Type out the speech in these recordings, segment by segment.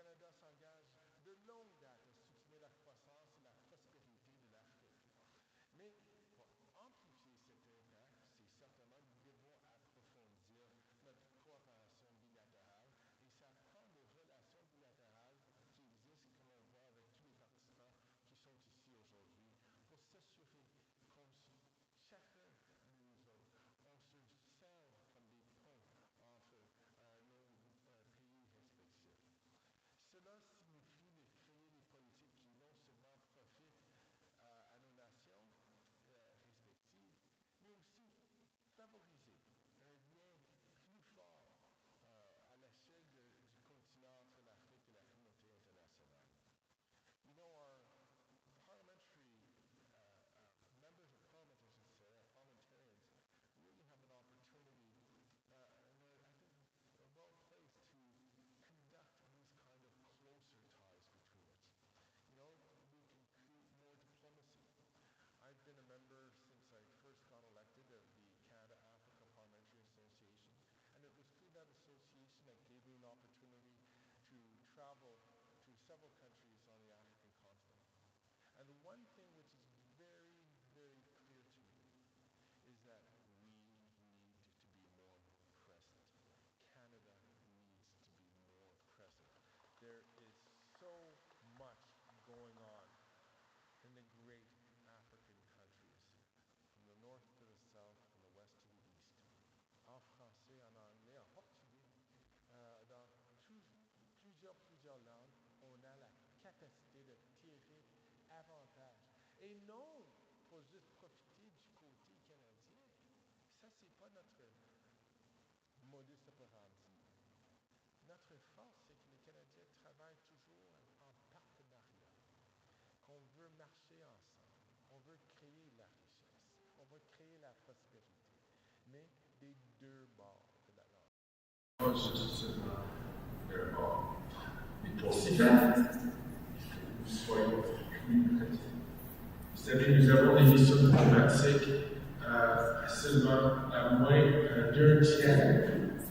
Canada s'engage de longue date à soutenir la croissance et la prospérité de l'Afrique. Mais pour amplifier cet impact, c'est certainement que nous devons approfondir notre coopération bilatérale et ça prend des relations bilatérales qui existent, comme on voit avec tous les participants qui sont ici aujourd'hui, pour s'assurer qu'on chacun de nous autres, on se serve comme des ponts entre nos pays respectifs. Cela signifie de créer des politiques qui non seulement profitent à nos nations respectives, mais aussi favoriser un lien plus fort à l'échelle du continent entre l'Afrique et la communauté internationale. You know, our parliamentary members of parliament, I should say, our parliamentarians, really have an opportunity, and I think well placed to conduct these kind of closer ties between us. You know, we can create more diplomacy. I've been a member since I first got elected of the Canada-Africa Parliamentary Association, and it was through that association that gave me an opportunity to travel to several countries on the African continent. And the one thing which is very, very clear to me is that we need to be more present. Canada needs to be more present. There is so much going on in the great African countries, from the north to the south, from the west to the east. En français, en anglais, en portugais, dans plusieurs langues, on a la capacité de tirer avantage. Et non pour juste profiter du côté canadien. Ça, c'est pas notre modus operandi. Notre force, c'est que les Canadiens travaillent toujours en partenariat, qu'on veut marcher ensemble, on veut créer la richesse, on veut créer la prospérité, mais des deux bords de la langue. Pas juste seulement leur bord. Mais pour ces faire, il faut que vous soyez plus chrétiens. Vous savez, nous avons des missions diplomatiques à seulement à moins d'un tiers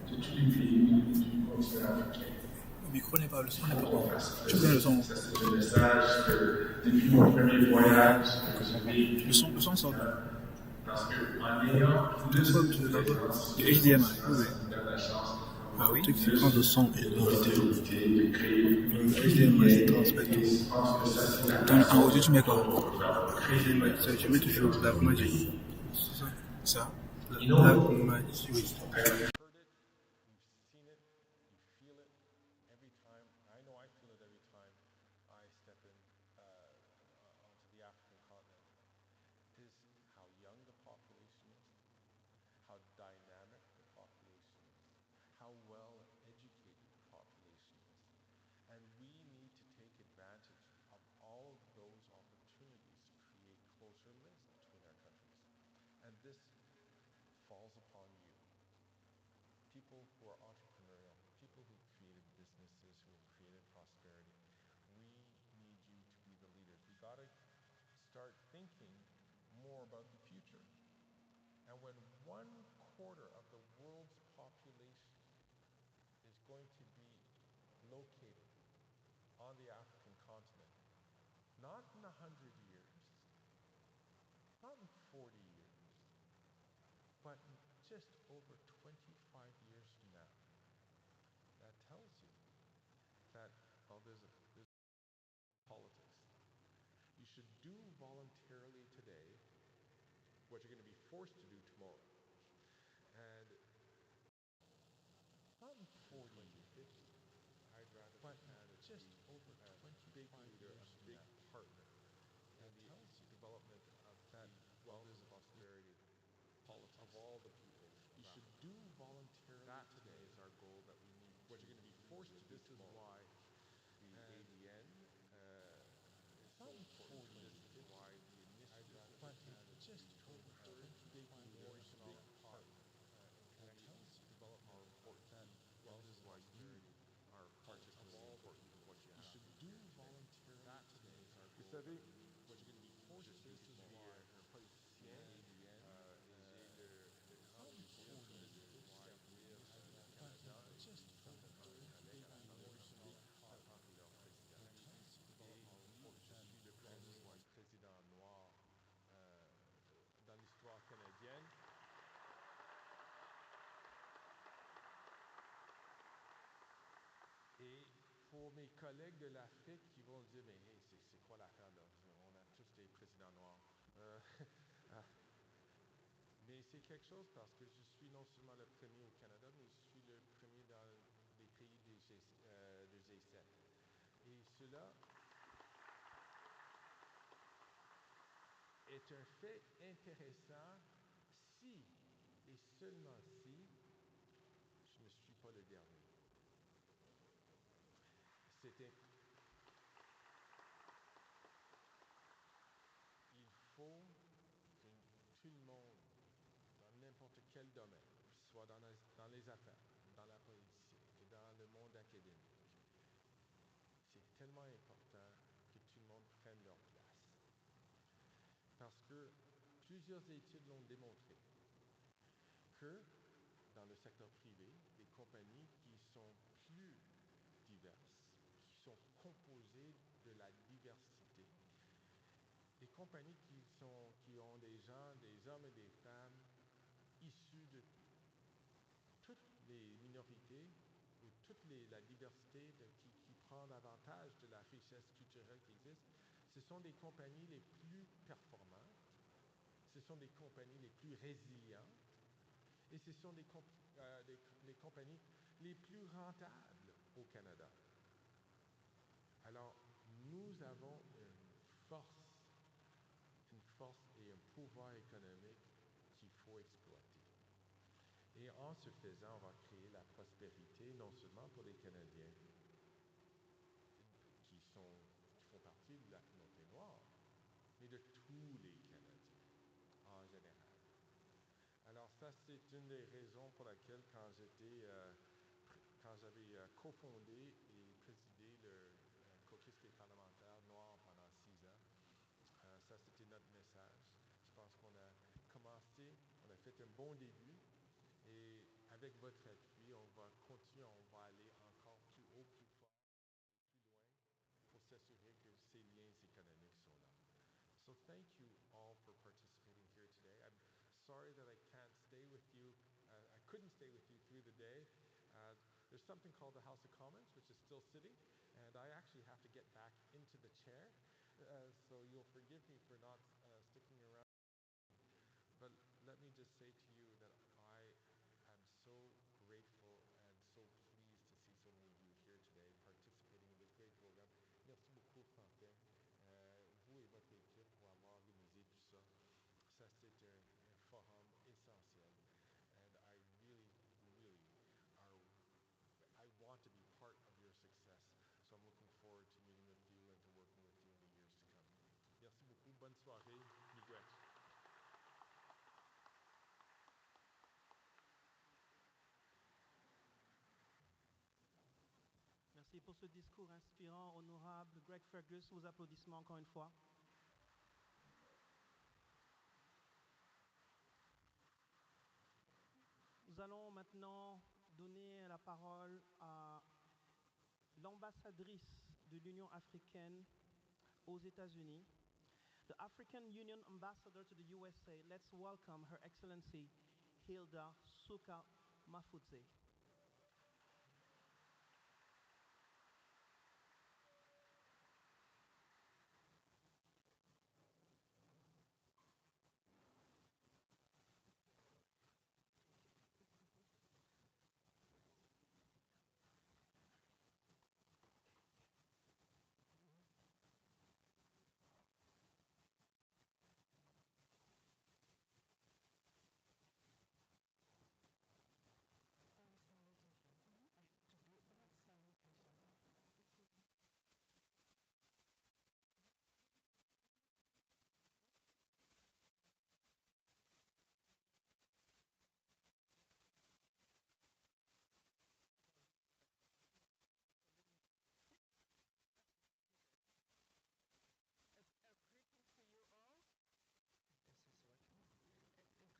de tous les pays du continent africain. Le micro n'est pas le son n'est pas bon. Tu connais le son. Ça, c'est un message que depuis mon premier voyage, j'ai vécu. Le son sort. Parce qu'en ayant plus de présence, du HDMI, oui. ça me donne la chance Ah oui, tu prends le son et la vidéo. de créer Le HDMI, c'est transmet tout. je pense que ça, c'est la En audio, tu mets quoi? HDMI, tu mets toujours la magie. C'est ça? Ça? La magie, oui. Heard it, you've seen it, you feel it every time. I know I feel it every time I step in onto the African continent. Is how young the population is, how dynamic the population is, how well educated the population is. And we need to take advantage of all of those opportunities to create closer links between our countries. And this falls upon you. People who are entrepreneurial, people who've created businesses, who have created prosperity. We need you to be the leaders. We got to start thinking more about the future. And when 1/4 of the world's population is going to be located on the African continent, not in 100 years, not in 40 years, but in just over 25 years from now, that tells you that, well, there's politics. You should do voluntarily today what you're going to be forced to do tomorrow. And not in 40, 50, I'd rather but just over 25 years from now, partner in the development of that wealth and prosperity politics of all the people. You should do voluntarily. That today is our goal that we need. What you're going to be forced to do tomorrow. This is why the ADN is so important. This is why the initiative but it's just over 20 big leaders, big part in Canadian development are important. Well, this is why you are particularly important. What you should do voluntarily. That today is our goal. Vous savez, what you're going to be forced to do tomorrow. Un politicien et j'ai le grand plaisir de servir le Canada et avec l'Assemblée nationale pour mes collègues de l'Afrique qui vont dire, mais hey, c'est quoi l'affaire là? On a tous des présidents noirs. Ah, mais c'est quelque chose parce que je suis non seulement le premier au Canada, mais je suis le premier dans les pays de G7. Et cela est un fait intéressant si, et seulement si, je ne suis pas le dernier. Il faut que tout le monde, dans n'importe quel domaine, soit dans les affaires, dans la politique, dans le monde académique, c'est tellement important que tout le monde prenne leur place. Parce que plusieurs études l'ont démontré que dans le secteur privé, des compagnies qui sont plus diverses, qui sont composées de la diversité, des compagnies qui ont des gens, des hommes et des femmes issus de toutes les minorités ou la diversité qui prend avantage de la richesse culturelle qui existe, ce sont des compagnies les plus performantes, ce sont des compagnies les plus résilientes et ce sont les compagnies les plus rentables au Canada. Alors, nous avons une force et un pouvoir économique qu'il faut exploiter. Et en ce faisant, on va créer la prospérité non seulement pour les Canadiens qui font partie de la communauté noire, mais de tous les Canadiens en général. Alors ça, c'est une des raisons pour laquelle quand j'avais cofondé et présidé le caucus des parlementaires noirs pendant 6 ans, ça, c'était notre message. Je pense qu'on a commencé, on a fait un bon début. Et avec votre appui, on va continuer, on va aller encore plus haut, plus fort, plus loin pour s'assurer que ces liens économiques sont là. So thank you all for participating here today. I'm sorry that I can't stay with you. I couldn't stay with you through the day. There's something called the House of Commons, which is still sitting, and I actually have to get back into the chair. So you'll forgive me for not sticking around. But let me just say to you that I am so grateful and so pleased to see so many of you here today participating in this great program. Merci beaucoup, Quentin, vous et votre équipe pour avoir organisé tout ça. Ça, c'est un forum essentiel. And I I want to be part of your success. So I'm looking forward to meeting with you and to working with you in the years to come. Merci beaucoup. Bonne soirée. Miguel. Merci pour ce discours inspirant, honorable. Greg Fergus, vos applaudissements encore une fois. Nous allons maintenant donner la parole à l'ambassadrice de l'Union africaine aux États-Unis, the African Union Ambassador to the USA. Let's welcome Her Excellency Hilda Suka Mafudze.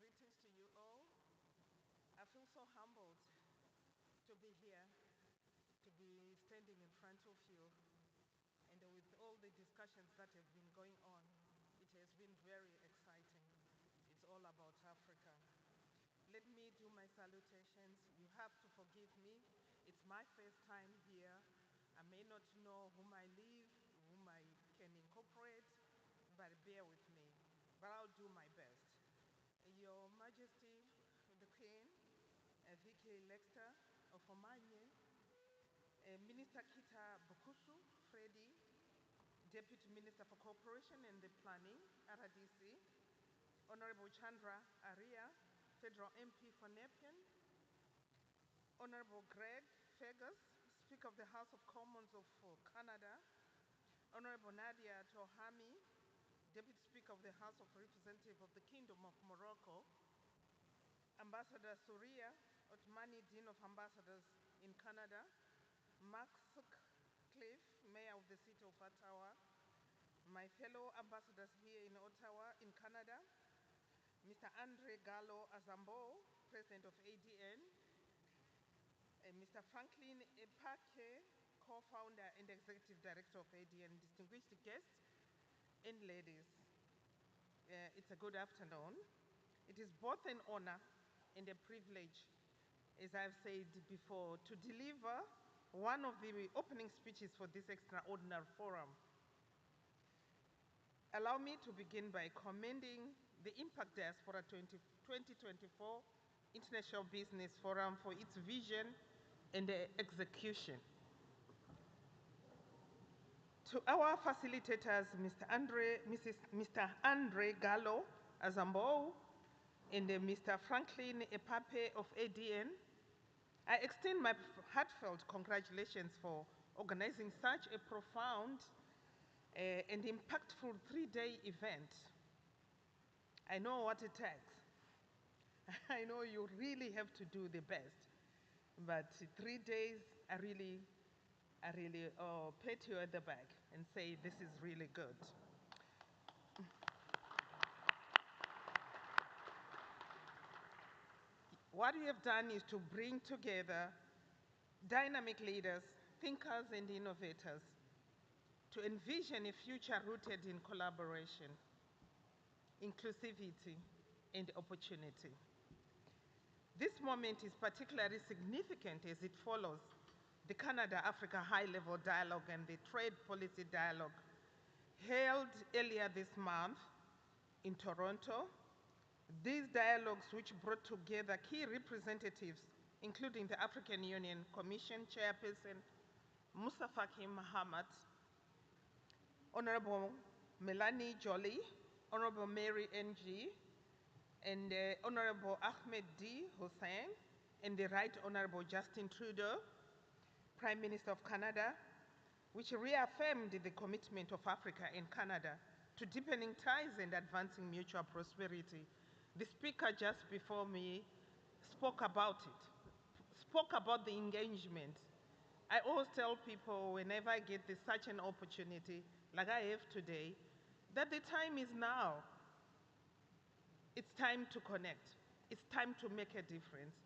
Greetings to you all. I feel so humbled to be here, to be standing in front of you, and with all the discussions that have been going on. It has been very exciting. It's all about Africa. Let me do my salutations. You have to forgive me. It's my first time here. I'm may not know whom I leave, whom I can incorporate, but bear with me. But I'll do my best. Your Majesty, the Queen, Vicky Lexter of Omanye, Minister Kita Bukusu Freddy, Deputy Minister for Cooperation and the Planning, RDC, Honorable Chandra Aria, Federal MP for Nepean, Honorable Greg Fergus, Speaker of the House of Commons of Canada, Honorable Nadia Tohami, Deputy Speaker of the House of Representatives of the Kingdom of Morocco, Ambassador Surya Otmani, Dean of Ambassadors in Canada, Max Cliff, Mayor of the City of Ottawa, my fellow ambassadors here in Ottawa, in Canada, Mr. Andre Gallo Azambo, President of ADN, Mr. Franklin Epake, co-founder and executive director of ADN, distinguished guests and ladies. It's a good afternoon. It is both an honor and a privilege, as I've said before, to deliver one of the opening speeches for this extraordinary forum. Allow me to begin by commending the Impact Diaspora 2024 International Business Forum for its vision and execution. To our facilitators, Mr. Andre Gallo Azambo and Mr. Franklin Epape of ADN, I extend my heartfelt congratulations for organizing such a profound and impactful 3-day event. I know what it takes. I know you really have to do the best, but 3 days, I really pat you at the back and say this is really good. What we have done is to bring together dynamic leaders, thinkers, and innovators to envision a future rooted in collaboration, inclusivity, and opportunity. This moment is particularly significant as it follows the Canada-Africa High-Level Dialogue and the Trade Policy Dialogue held earlier this month in Toronto. These dialogues, which brought together key representatives, including the African Union Commission Chairperson Musa Faki Mahamat, Honorable Melanie Joly, Honorable Mary Ng, and Honorable Ahmed D. Hussein, and the Right Honorable Justin Trudeau, Prime Minister of Canada, which reaffirmed the commitment of Africa and Canada to deepening ties and advancing mutual prosperity. The speaker just before me spoke about it, spoke about the engagement. I always tell people whenever I get such an opportunity, like I have today, that the time is now. It's time to connect. It's time to make a difference.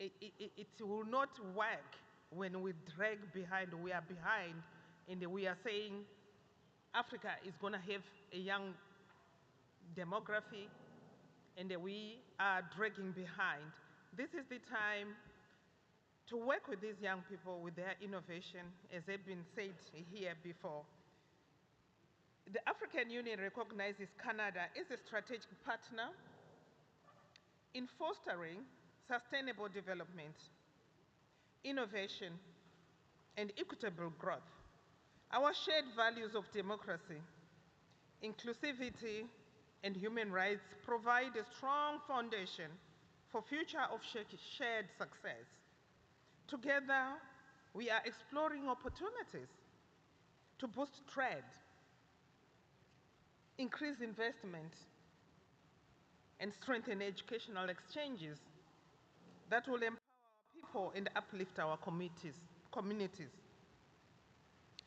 It will not work when we drag behind, we are behind, and we are saying Africa is going to have a young demography, and we are dragging behind. This is the time to work with these young people with their innovation, as they've been said here before. The African Union recognizes Canada as a strategic partner in fostering sustainable development, innovation, and equitable growth. Our shared values of democracy, inclusivity, and human rights provide a strong foundation for future of shared success. Together, we are exploring opportunities to boost trade, increase investment, and strengthen educational exchanges that will empower our people and uplift our communities.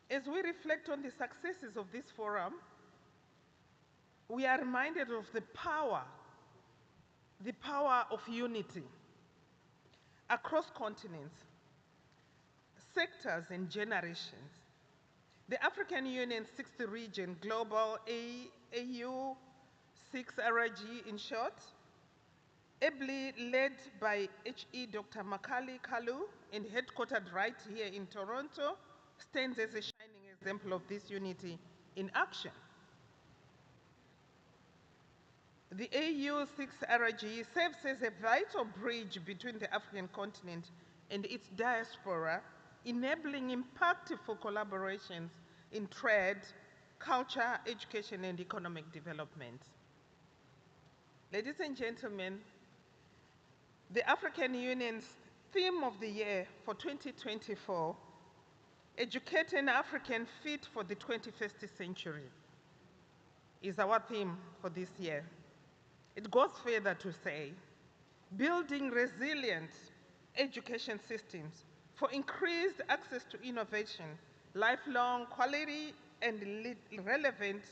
As we reflect on the successes of this forum, we are reminded of the power of unity across continents, sectors, and generations. The African Union's 6th region, Global AU 6RG in short, ably led by HE Dr. Makali Kalu and headquartered right here in Toronto, stands as a shining example of this unity in action. The AU6RG serves as a vital bridge between the African continent and its diaspora, enabling impactful collaborations in trade, culture, education, and economic development. Ladies and gentlemen, the African Union's theme of the year for 2024, Educate an African Fit for the 21st Century, is our theme for this year. It goes further to say, building resilient education systems for increased access to innovation, lifelong quality and relevant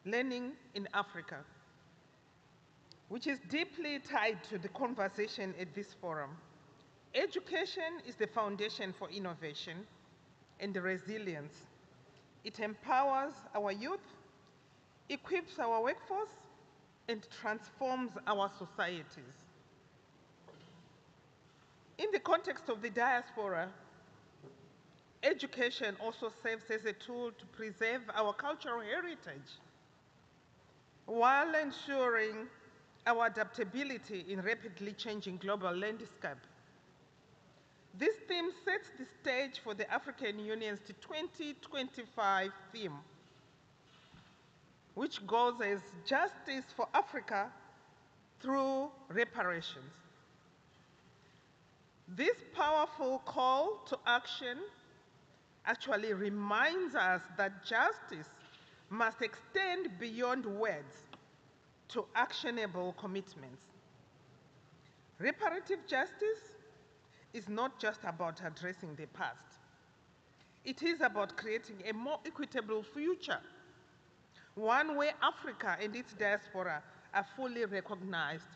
learning in Africa, which is deeply tied to the conversation at this forum. Education is the foundation for innovation and resilience. It empowers our youth, equips our workforce, and transforms our societies. In the context of the diaspora, education also serves as a tool to preserve our cultural heritage while ensuring our adaptability in rapidly changing global landscape. This theme sets the stage for the African Union's 2025 theme, which goes as Justice for Africa through reparations. This powerful call to action actually reminds us that justice must extend beyond words to actionable commitments. Reparative justice is not just about addressing the past. It is about creating a more equitable future, one where Africa and its diaspora are fully recognized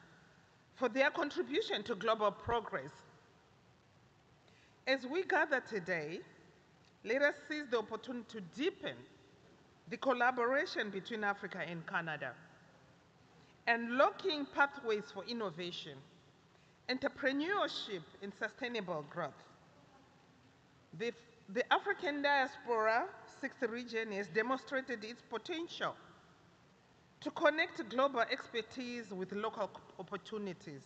for their contribution to global progress. As we gather today, let us seize the opportunity to deepen the collaboration between Africa and Canada, unlocking pathways for innovation, entrepreneurship, and sustainable growth. The African diaspora, sixth region, has demonstrated its potential to connect global expertise with local opportunities.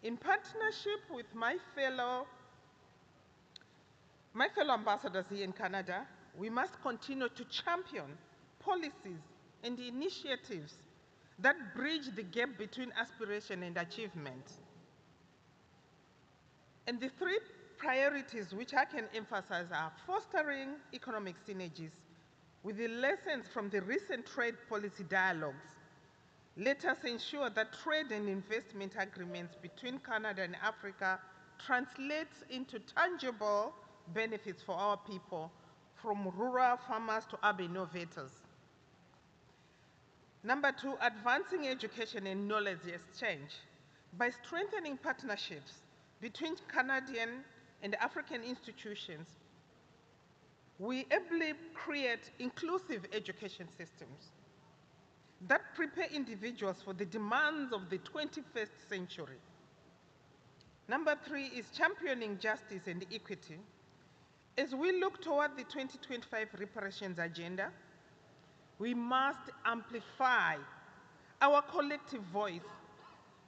In partnership with my fellow ambassadors here in Canada, we must continue to champion policies and initiatives that bridge the gap between aspiration and achievement. And the three priorities which I can emphasize are fostering economic synergies with the lessons from the recent trade policy dialogues. Let us ensure that trade and investment agreements between Canada and Africa translates into tangible benefits for our people, from rural farmers to urban innovators. Number two, advancing education and knowledge exchange. By strengthening partnerships between Canadian and African institutions, we ably create inclusive education systems that prepare individuals for the demands of the 21st century. Number three is championing justice and equity. As we look toward the 2025 reparations agenda, we must amplify our collective voice,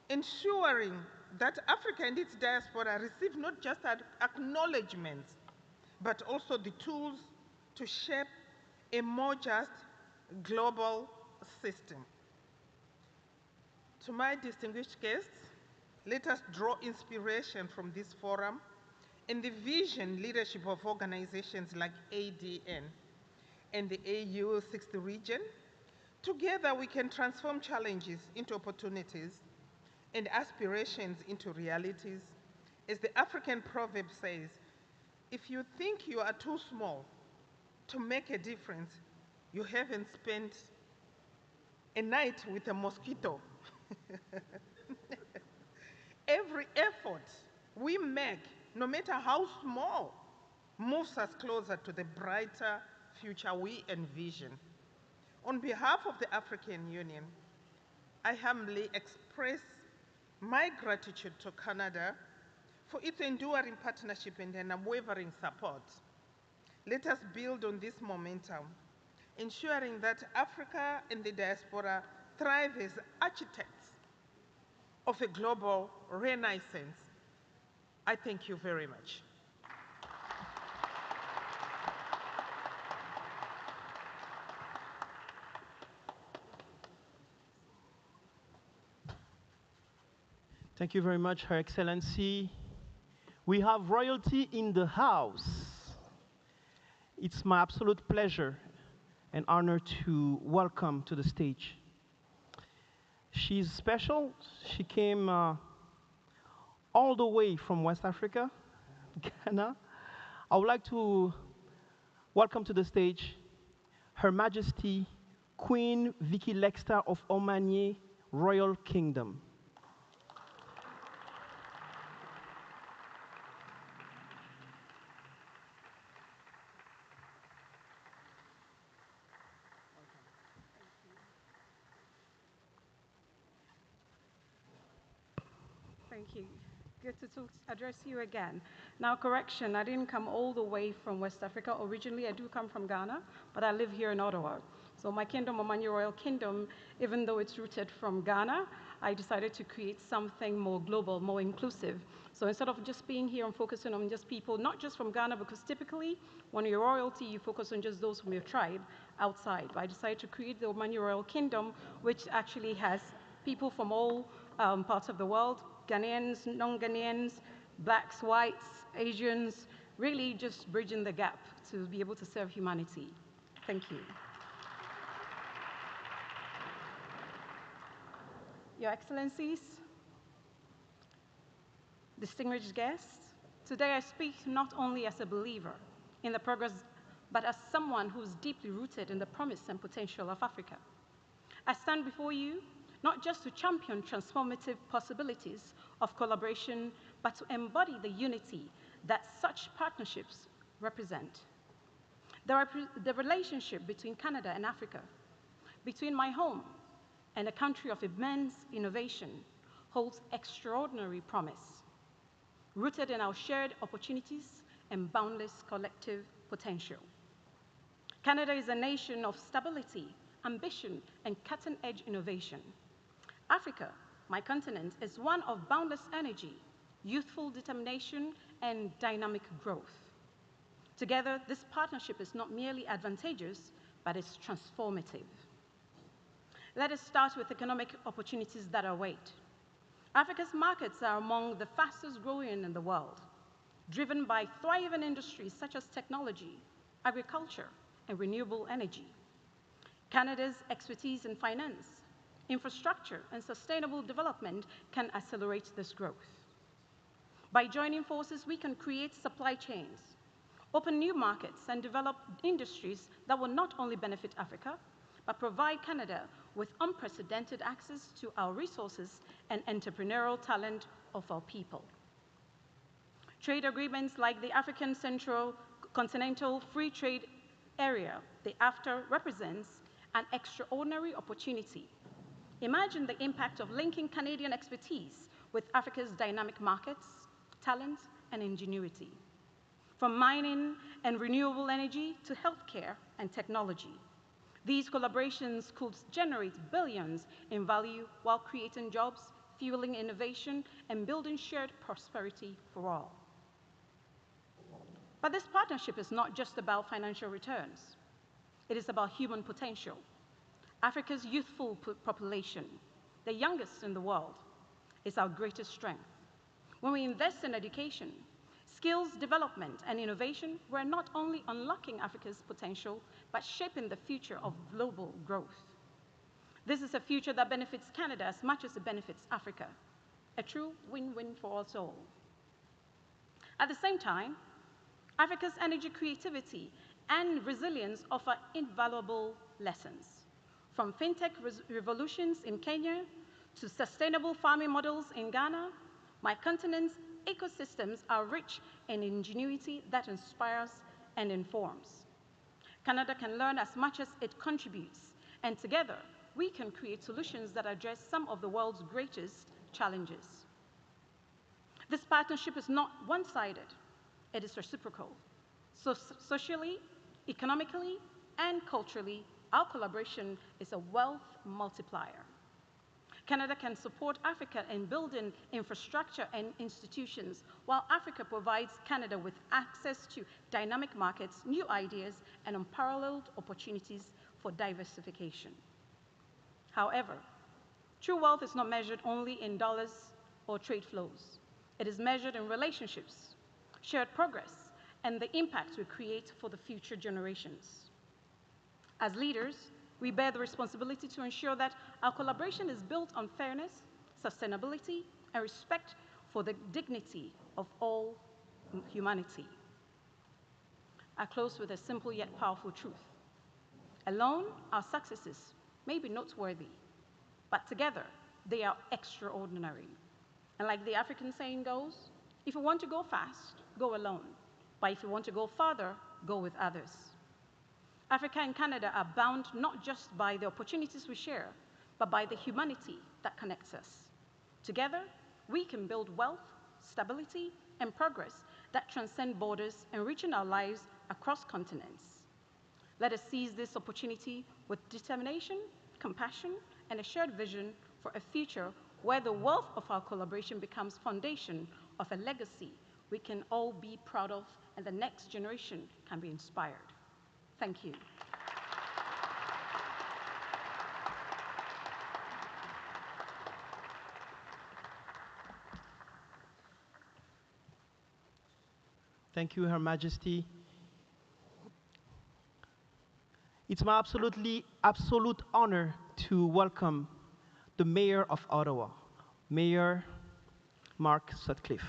ensuring that Africa and its diaspora receive not just acknowledgements, but also the tools to shape a more just global system. To my distinguished guests, let us draw inspiration from this forum and the vision leadership of organizations like ADN and the AU 60 region. Together we can transform challenges into opportunities and aspirations into realities. As the African proverb says, if you think you are too small to make a difference, you haven't spent a night with a mosquito. Every effort we make, no matter how small, moves us closer to the brighter future we envision. On behalf of the African Union, I humbly express my gratitude to Canada for its enduring partnership and unwavering support. Let us build on this momentum, ensuring that Africa and the diaspora thrive as architects of a global renaissance. I thank you very much. Thank you very much, Her Excellency. We have royalty in the house. It's my absolute pleasure and honor to welcome to the stage. She's special. She came all the way from West Africa, Ghana. I would like to welcome to the stage Her Majesty Queen Vicky Lexter of Omani Royal Kingdom. Thank you. Good to address you again. Now, correction, I didn't come all the way from West Africa. Originally, I do come from Ghana, but I live here in Ottawa. So my kingdom, Omani Royal Kingdom, even though it's rooted from Ghana, I decided to create something more global, more inclusive. So instead of just being here and focusing on just people, not just from Ghana, because typically when you're royalty, you focus on just those from your tribe outside. But I decided to create the Omani Royal Kingdom, which actually has people from all parts of the world, Ghanaians, non-Ghanaians, blacks, whites, Asians, really just bridging the gap to be able to serve humanity. Thank you. Your Excellencies, distinguished guests, today I speak not only as a believer in the progress, but as someone who is deeply rooted in the promise and potential of Africa. I stand before you not just to champion transformative possibilities of collaboration, but to embody the unity that such partnerships represent. The relationship between Canada and Africa, between my home and a country of immense innovation, holds extraordinary promise, rooted in our shared opportunities and boundless collective potential. Canada is a nation of stability, ambition, and cutting-edge innovation. Africa, my continent, is one of boundless energy, youthful determination, and dynamic growth. Together, this partnership is not merely advantageous, but it's transformative. Let us start with economic opportunities that await. Africa's markets are among the fastest growing in the world, driven by thriving industries such as technology, agriculture, and renewable energy. Canada's expertise in finance, infrastructure, and sustainable development can accelerate this growth. By joining forces, we can create supply chains, open new markets, and develop industries that will not only benefit Africa, but provide Canada with unprecedented access to our resources and entrepreneurial talent of our people. Trade agreements like the African Central Continental Free Trade Area, the AFTA, represents an extraordinary opportunity. Imagine the impact of linking Canadian expertise with Africa's dynamic markets, talent, and ingenuity. From mining and renewable energy to healthcare and technology, these collaborations could generate billions in value while creating jobs, fueling innovation, and building shared prosperity for all. But this partnership is not just about financial returns. It is about human potential. Africa's youthful population, the youngest in the world, is our greatest strength. When we invest in education, skills development, and innovation, we're not only unlocking Africa's potential, but shaping the future of global growth. This is a future that benefits Canada as much as it benefits Africa, a true win-win for us all. At the same time, Africa's energy creativity and resilience offer invaluable lessons. From fintech revolutions in Kenya to sustainable farming models in Ghana, my continent's ecosystems are rich in ingenuity that inspires and informs. Canada can learn as much as it contributes, and together we can create solutions that address some of the world's greatest challenges. This partnership is not one-sided, it is reciprocal. So socially, economically, and culturally, our collaboration is a wealth multiplier. Canada can support Africa in building infrastructure and institutions, while Africa provides Canada with access to dynamic markets, new ideas, and unparalleled opportunities for diversification. However, true wealth is not measured only in dollars or trade flows. It is measured in relationships, shared progress, and the impacts we create for the future generations. As leaders, we bear the responsibility to ensure that our collaboration is built on fairness, sustainability, and respect for the dignity of all humanity. I close with a simple yet powerful truth. Alone, our successes may be noteworthy, but together, they are extraordinary. And like the African saying goes, if you want to go fast, go alone. But if you want to go farther, go with others. Africa and Canada are bound not just by the opportunities we share, but by the humanity that connects us. Together, we can build wealth, stability, and progress that transcend borders, enriching our lives across continents. Let us seize this opportunity with determination, compassion, and a shared vision for a future where the wealth of our collaboration becomes foundation of a legacy we can all be proud of and the next generation can be inspired. Thank you. Thank you, Her Majesty. It's my absolute honor to welcome the Mayor of Ottawa, Mayor Mark Sutcliffe.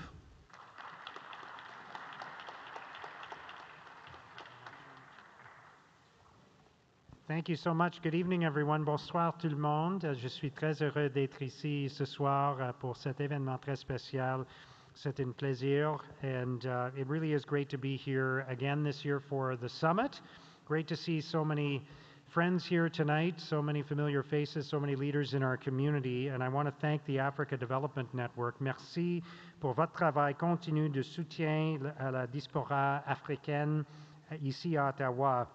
Thank you so much. Good evening, everyone. Bonsoir tout le monde. Je suis très heureux d'être ici ce soir pour cet événement très spécial. C'est un plaisir, and it really is great to be here again this year for the summit. Great to see so many friends here tonight, so many familiar faces, so many leaders in our community, and I want to thank the Africa Development Network. Merci pour votre travail continu de soutien à la diaspora africaine ici à Ottawa.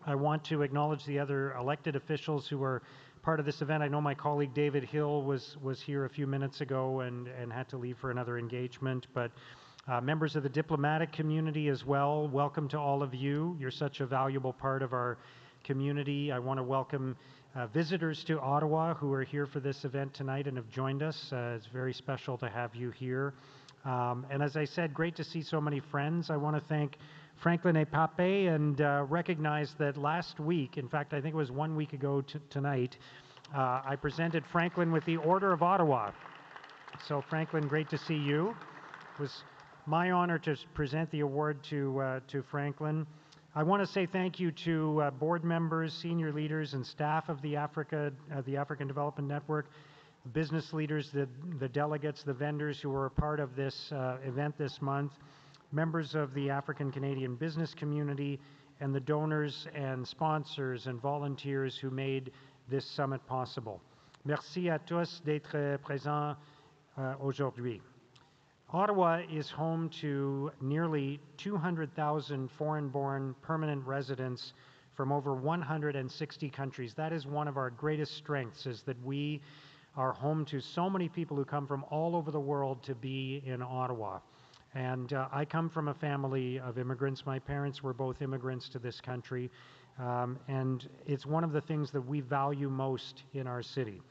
I want to acknowledge the other elected officials who are part of this event. I know my colleague David Hill was here a few minutes ago and had to leave for another engagement, but members of the diplomatic community as well, welcome to all of you. You're such a valuable part of our community. I want to welcome visitors to Ottawa who are here for this event tonight and have joined us. It's very special to have you here. And as I said, great to see so many friends. I want to thank Franklin Epape and recognize that last week, in fact, I think it was 1 week ago tonight, I presented Franklin with the Order of Ottawa. So Franklin, great to see you. It was my honor to present the award to Franklin. I want to say thank you to board members, senior leaders, and staff of the African Development Network, business leaders, the delegates, the vendors who were a part of this event this month, members of the African Canadian business community, and the donors and sponsors and volunteers who made this summit possible. Merci à tous d'être présents aujourd'hui. Ottawa is home to nearly 200,000 foreign-born permanent residents from over 160 countries. That is one of our greatest strengths, is that we are home to so many people who come from all over the world to be in Ottawa. And I come from a family of immigrants. My parents were both immigrants to this country. And it's one of the things that we value most in our city.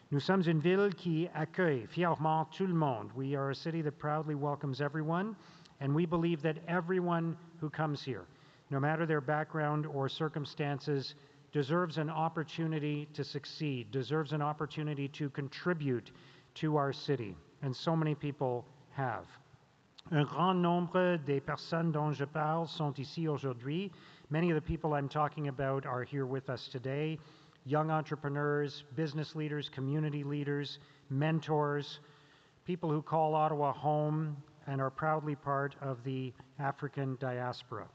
Nous sommes une ville qui accueille fièrement tout le monde. We are a city that proudly welcomes everyone. And we believe that everyone who comes here, no matter their background or circumstances, deserves an opportunity to succeed, deserves an opportunity to contribute to our city. And so many people have. Un grand nombre des personnes dont je parle sont ici aujourd'hui. Many of the people I'm talking about are here with us today. Young entrepreneurs, business leaders, community leaders, mentors, people who call Ottawa home and are proudly part of the African diaspora.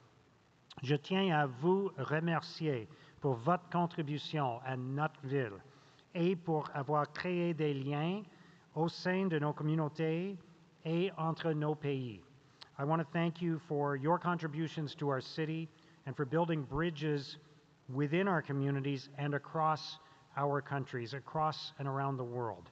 Je tiens à vous remercier pour votre contribution à notre ville et pour avoir créé des liens au sein de nos communautés et entre nos pays. I want to thank you for your contributions to our city and for building bridges within our communities and across our countries, across and around the world.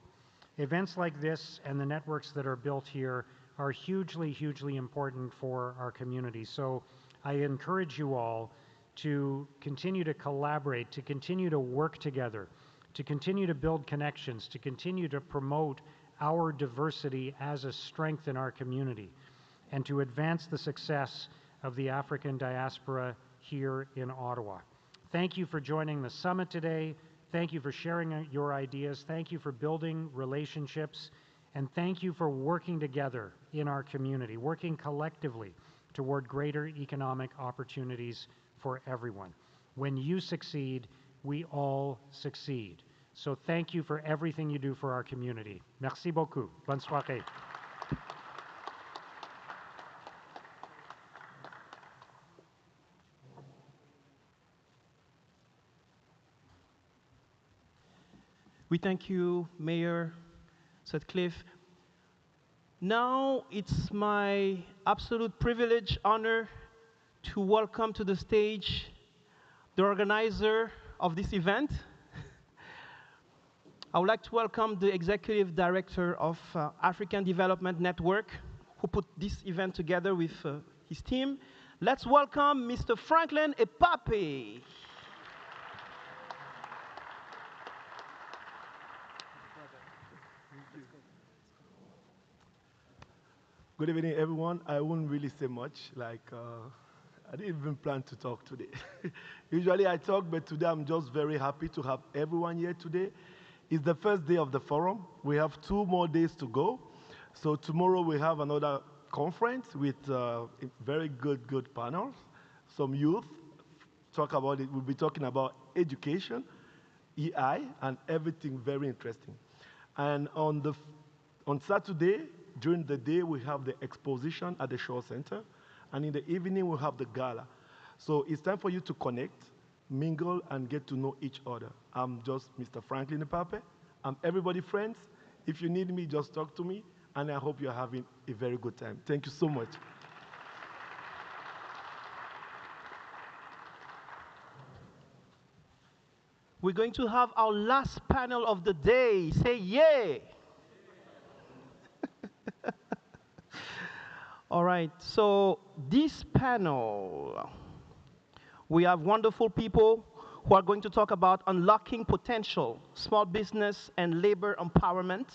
Events like this and the networks that are built here are hugely, hugely important for our community. So I encourage you all to continue to collaborate, to continue to work together, to continue to build connections, to continue to promote our diversity as a strength in our community, and to advance the success of the African diaspora here in Ottawa. Thank you for joining the summit today. Thank you for sharing your ideas. Thank you for building relationships. And thank you for working together in our community, working collectively toward greater economic opportunities for everyone. When you succeed, we all succeed. So thank you for everything you do for our community. Merci beaucoup. Bonne soirée. We thank you, Mayor Sutcliffe. Now it's my absolute privilege, honor, to welcome to the stage the organizer of this event. I would like to welcome the Executive Director of African Development Network, who put this event together with his team. Let's welcome Mr. Franklin Epape. Good evening, everyone. I won't really say much. I didn't even plan to talk today. Usually I talk, but today I'm just very happy to have everyone here today. It's the first day of the forum. We have 2 more days to go. So tomorrow we have another conference with very good panels. Some youth talk about it. We'll be talking about education, EI, and everything very interesting. And on Saturday, during the day, we have the exposition at the Shaw Center, and in the evening, we have the gala. So it's time for you to connect, mingle, and get to know each other. I'm just Mr. Franklin Epape. I'm everybody friends. If you need me, just talk to me, and I hope you're having a very good time. Thank you so much. We're going to have our last panel of the day. Say yay! All right, so this panel, we have wonderful people who are going to talk about unlocking potential, small business, and labor empowerment.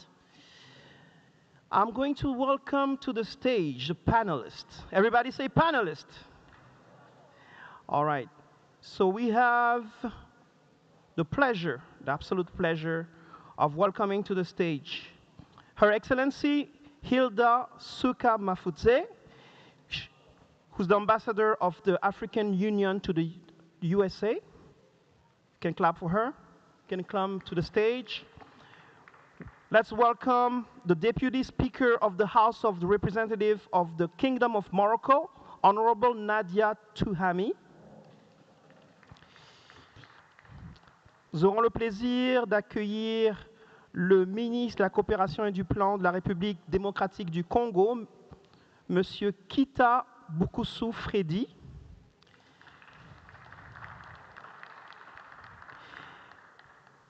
I'm going to welcome to the stage the panelists. Everybody say panelists. All right, so we have the pleasure, the absolute pleasure of welcoming to the stage Her Excellency Hilda Suka Mafudze, who's the ambassador of the African Union to the USA. You can clap for her. You can come to the stage. Let's welcome the Deputy Speaker of the House of the Representative of the Kingdom of Morocco, Honorable Nadia Touhami. Nous aurons le plaisir d'accueillir le ministre de la Coopération et du Plan de la République démocratique du Congo, Monsieur Kita Bukusu Fredi.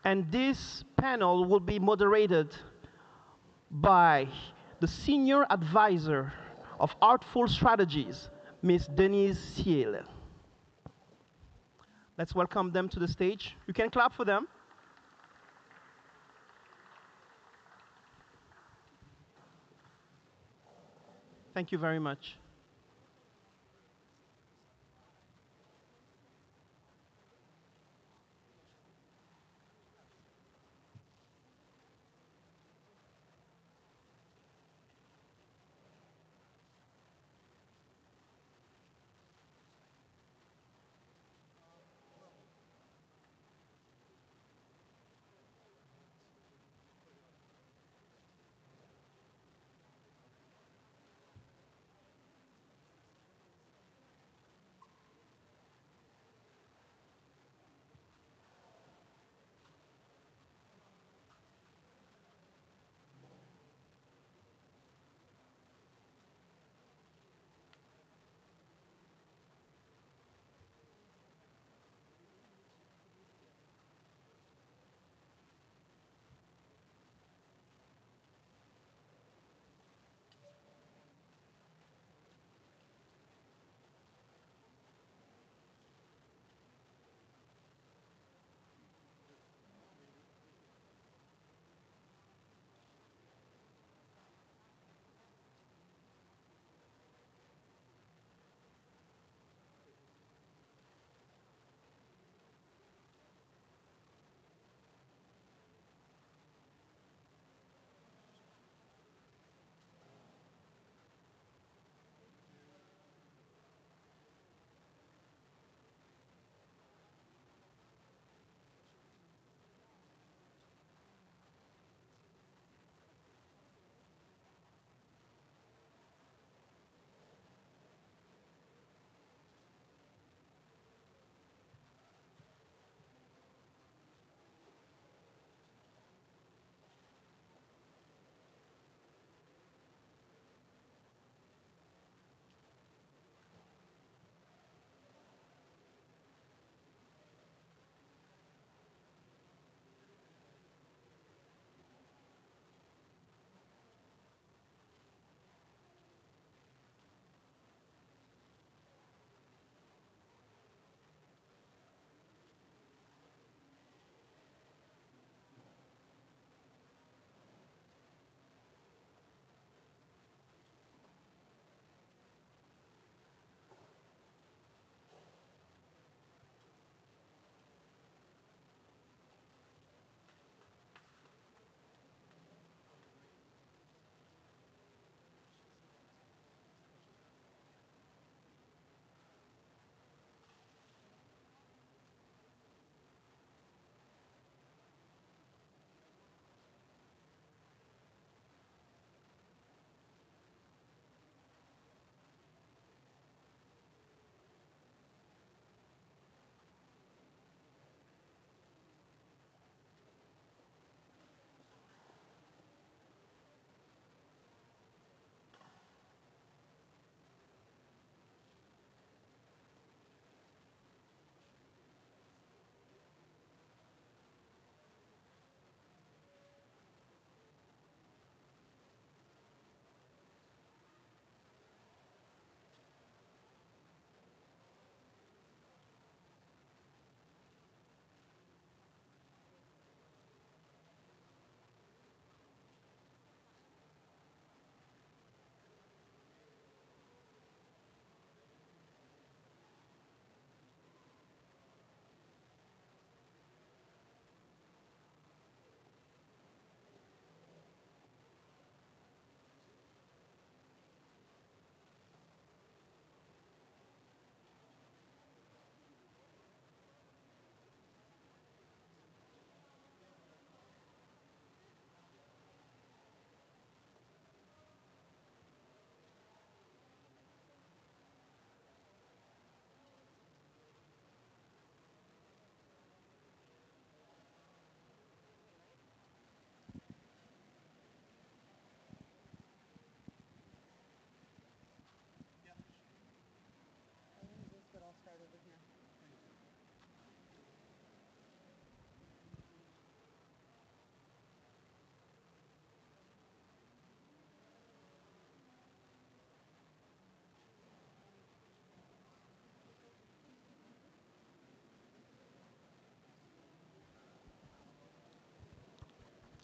And this panel will be moderated by the Senior Advisor of Artful Strategies, Ms. Denise Ciel. Let's welcome them to the stage. You can clap for them. Thank you very much.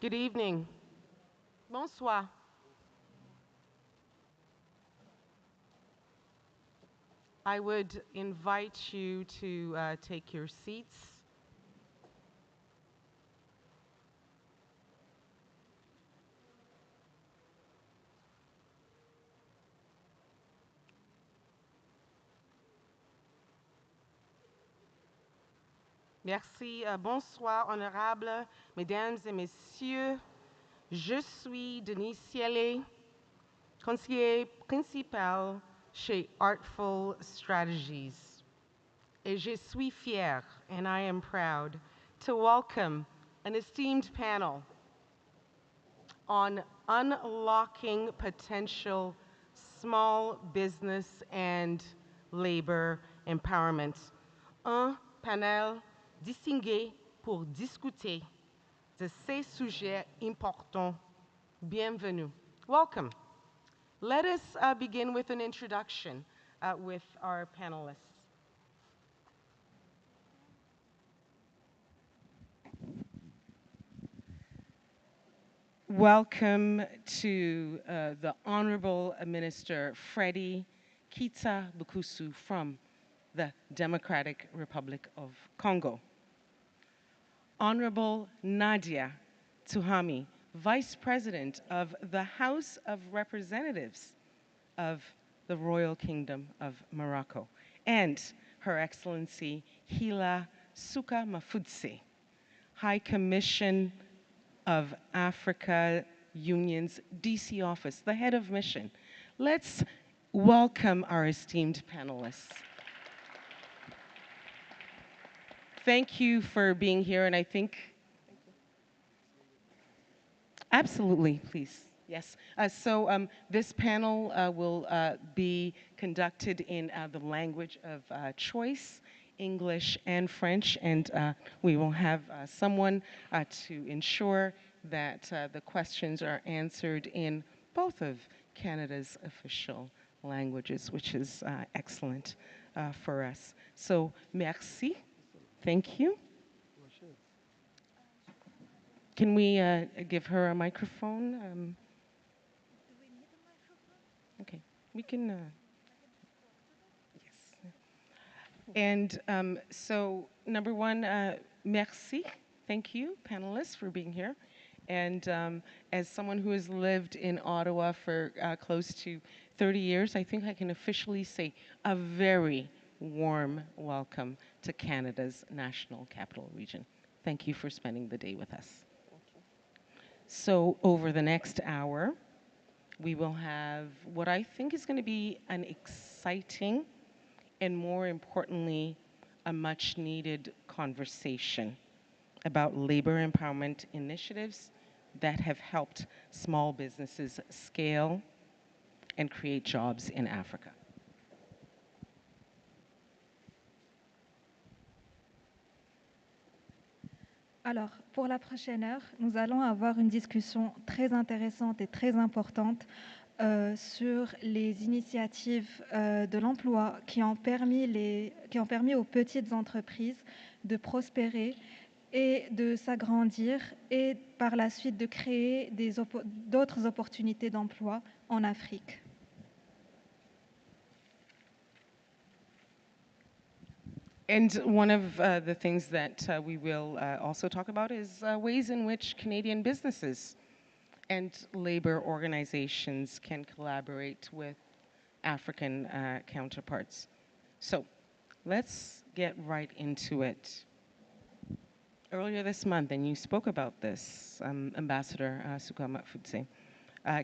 Good evening. Bonsoir. I would invite you to take your seats. Merci. Bonsoir, honorables mesdames et messieurs. Je suis Denis Cielé, conseiller principal chez Artful Strategies. Et je suis fier, and I am proud, to welcome an esteemed panel on unlocking potential small business and labor empowerment. Un panel distingué pour discuter de ces sujets importants. Bienvenue. Welcome. Let us begin with an introduction with our panelists. Welcome to the Honorable Minister Freddie Kita Bukusu from the Democratic Republic of Congo. Honorable Nadia Tuhami, Vice President of the House of Representatives of the Royal Kingdom of Morocco, and Her Excellency Hila Suka Mafudse, High Commission of Africa Union's DC office, the head of mission. Let's welcome our esteemed panelists. Thank you for being here, and I think, absolutely, please. Yes. So this panel will be conducted in the language of choice, English and French, and we will have someone to ensure that the questions are answered in both of Canada's official languages, which is excellent for us. So, merci. Thank you. Can we give her a microphone? Do we need a microphone? Okay, we can. Yes. And so, number one, merci. Thank you, panelists, for being here. And as someone who has lived in Ottawa for close to 30 years, I think I can officially say a very warm welcome to Canada's National Capital Region. Thank you for spending the day with us. So over the next hour, we will have what I think is going to be an exciting and, more importantly, a much needed conversation about labor empowerment initiatives that have helped small businesses scale and create jobs in Africa. Alors, pour la prochaine heure, nous allons avoir une discussion très intéressante et très importante sur les initiatives de l'emploi qui ont permis aux petites entreprises de prospérer et de s'agrandir et par la suite de créer d'autres opportunités d'emploi en Afrique. And one of the things that we will also talk about is ways in which Canadian businesses and labor organizations can collaborate with African counterparts. So let's get right into it. Earlier this month, and you spoke about this, Ambassador Suka Mafudse,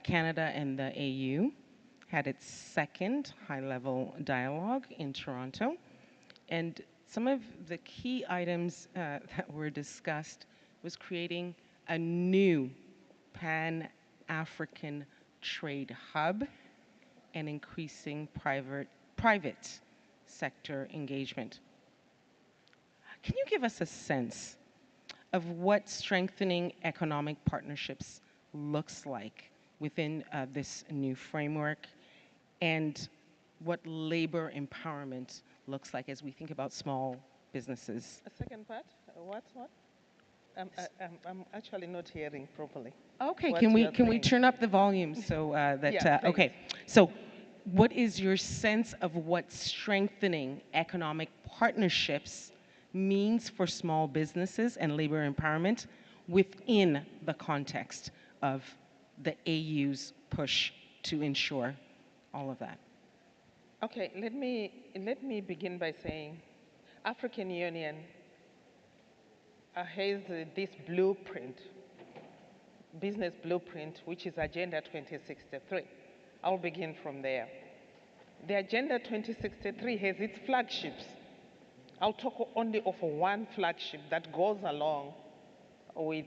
Canada and the AU had its second high-level dialogue in Toronto. And some of the key items that were discussed was creating a new Pan-African trade hub and increasing private sector engagement. Can you give us a sense of what strengthening economic partnerships looks like within this new framework, and what labor empowerment looks like as we think about small businesses? A second part? What? I'm actually not hearing properly. Okay, what can you we are can we saying. turn up the volume so that Yeah, please. okay. So what is your sense of what strengthening economic partnerships means for small businesses and labor empowerment within the context of the AU's push to ensure all of that? Okay, let me begin by saying African Union has this blueprint, business blueprint, which is Agenda 2063. I'll begin from there. The Agenda 2063 has its flagships. I'll talk only of one flagship that goes along with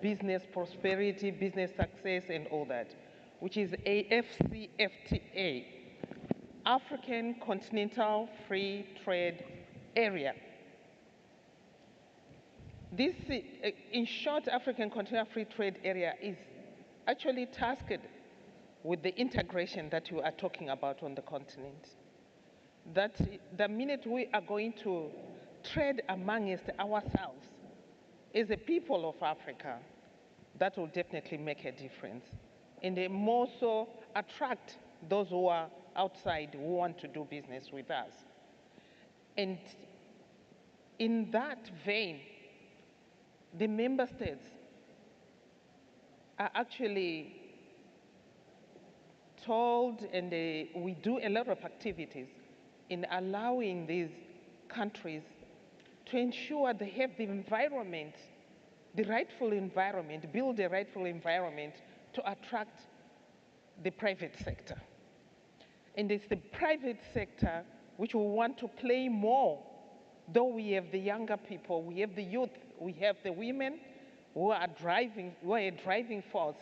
business prosperity, business success, and all that, which is AFCFTA, African Continental Free Trade Area. This, in short, African Continental Free Trade Area is actually tasked with the integration that you are talking about on the continent. That the minute we are going to trade amongst ourselves as a people of Africa, that will definitely make a difference. And they more so attract those who are outside who want to do business with us. And in that vein, the member states are actually told, and we do a lot of activities in allowing these countries to ensure they have the environment, the rightful environment, build a rightful environment to attract the private sector. And it's the private sector which we want to play more. Though we have the younger people, we have the youth, we have the women who are a driving force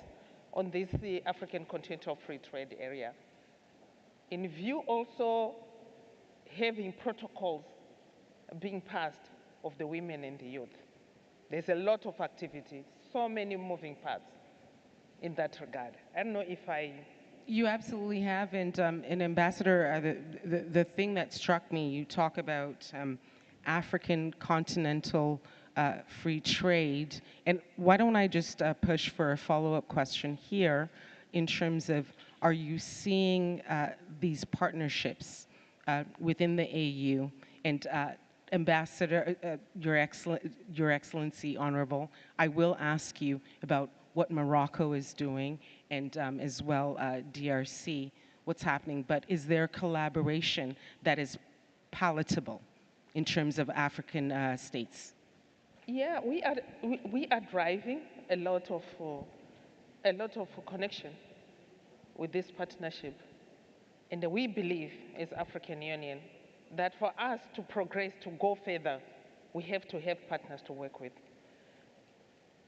on this African Continental Free Trade Area. In view also having protocols being passed of the women and the youth. There's a lot of activity, so many moving parts in that regard. I don't know if I... You absolutely have, and Ambassador, the thing that struck me, you talk about African continental free trade, and why don't I just push for a follow-up question here in terms of, are you seeing these partnerships within the AU? And Ambassador, Your Excellency, Honorable, I will ask you about what Morocco is doing, and as well DRC, what's happening. But is there collaboration that is palatable in terms of African states? Yeah, we are driving a lot of connection with this partnership. And we believe as African Union that for us to progress, to go further, we have to have partners to work with.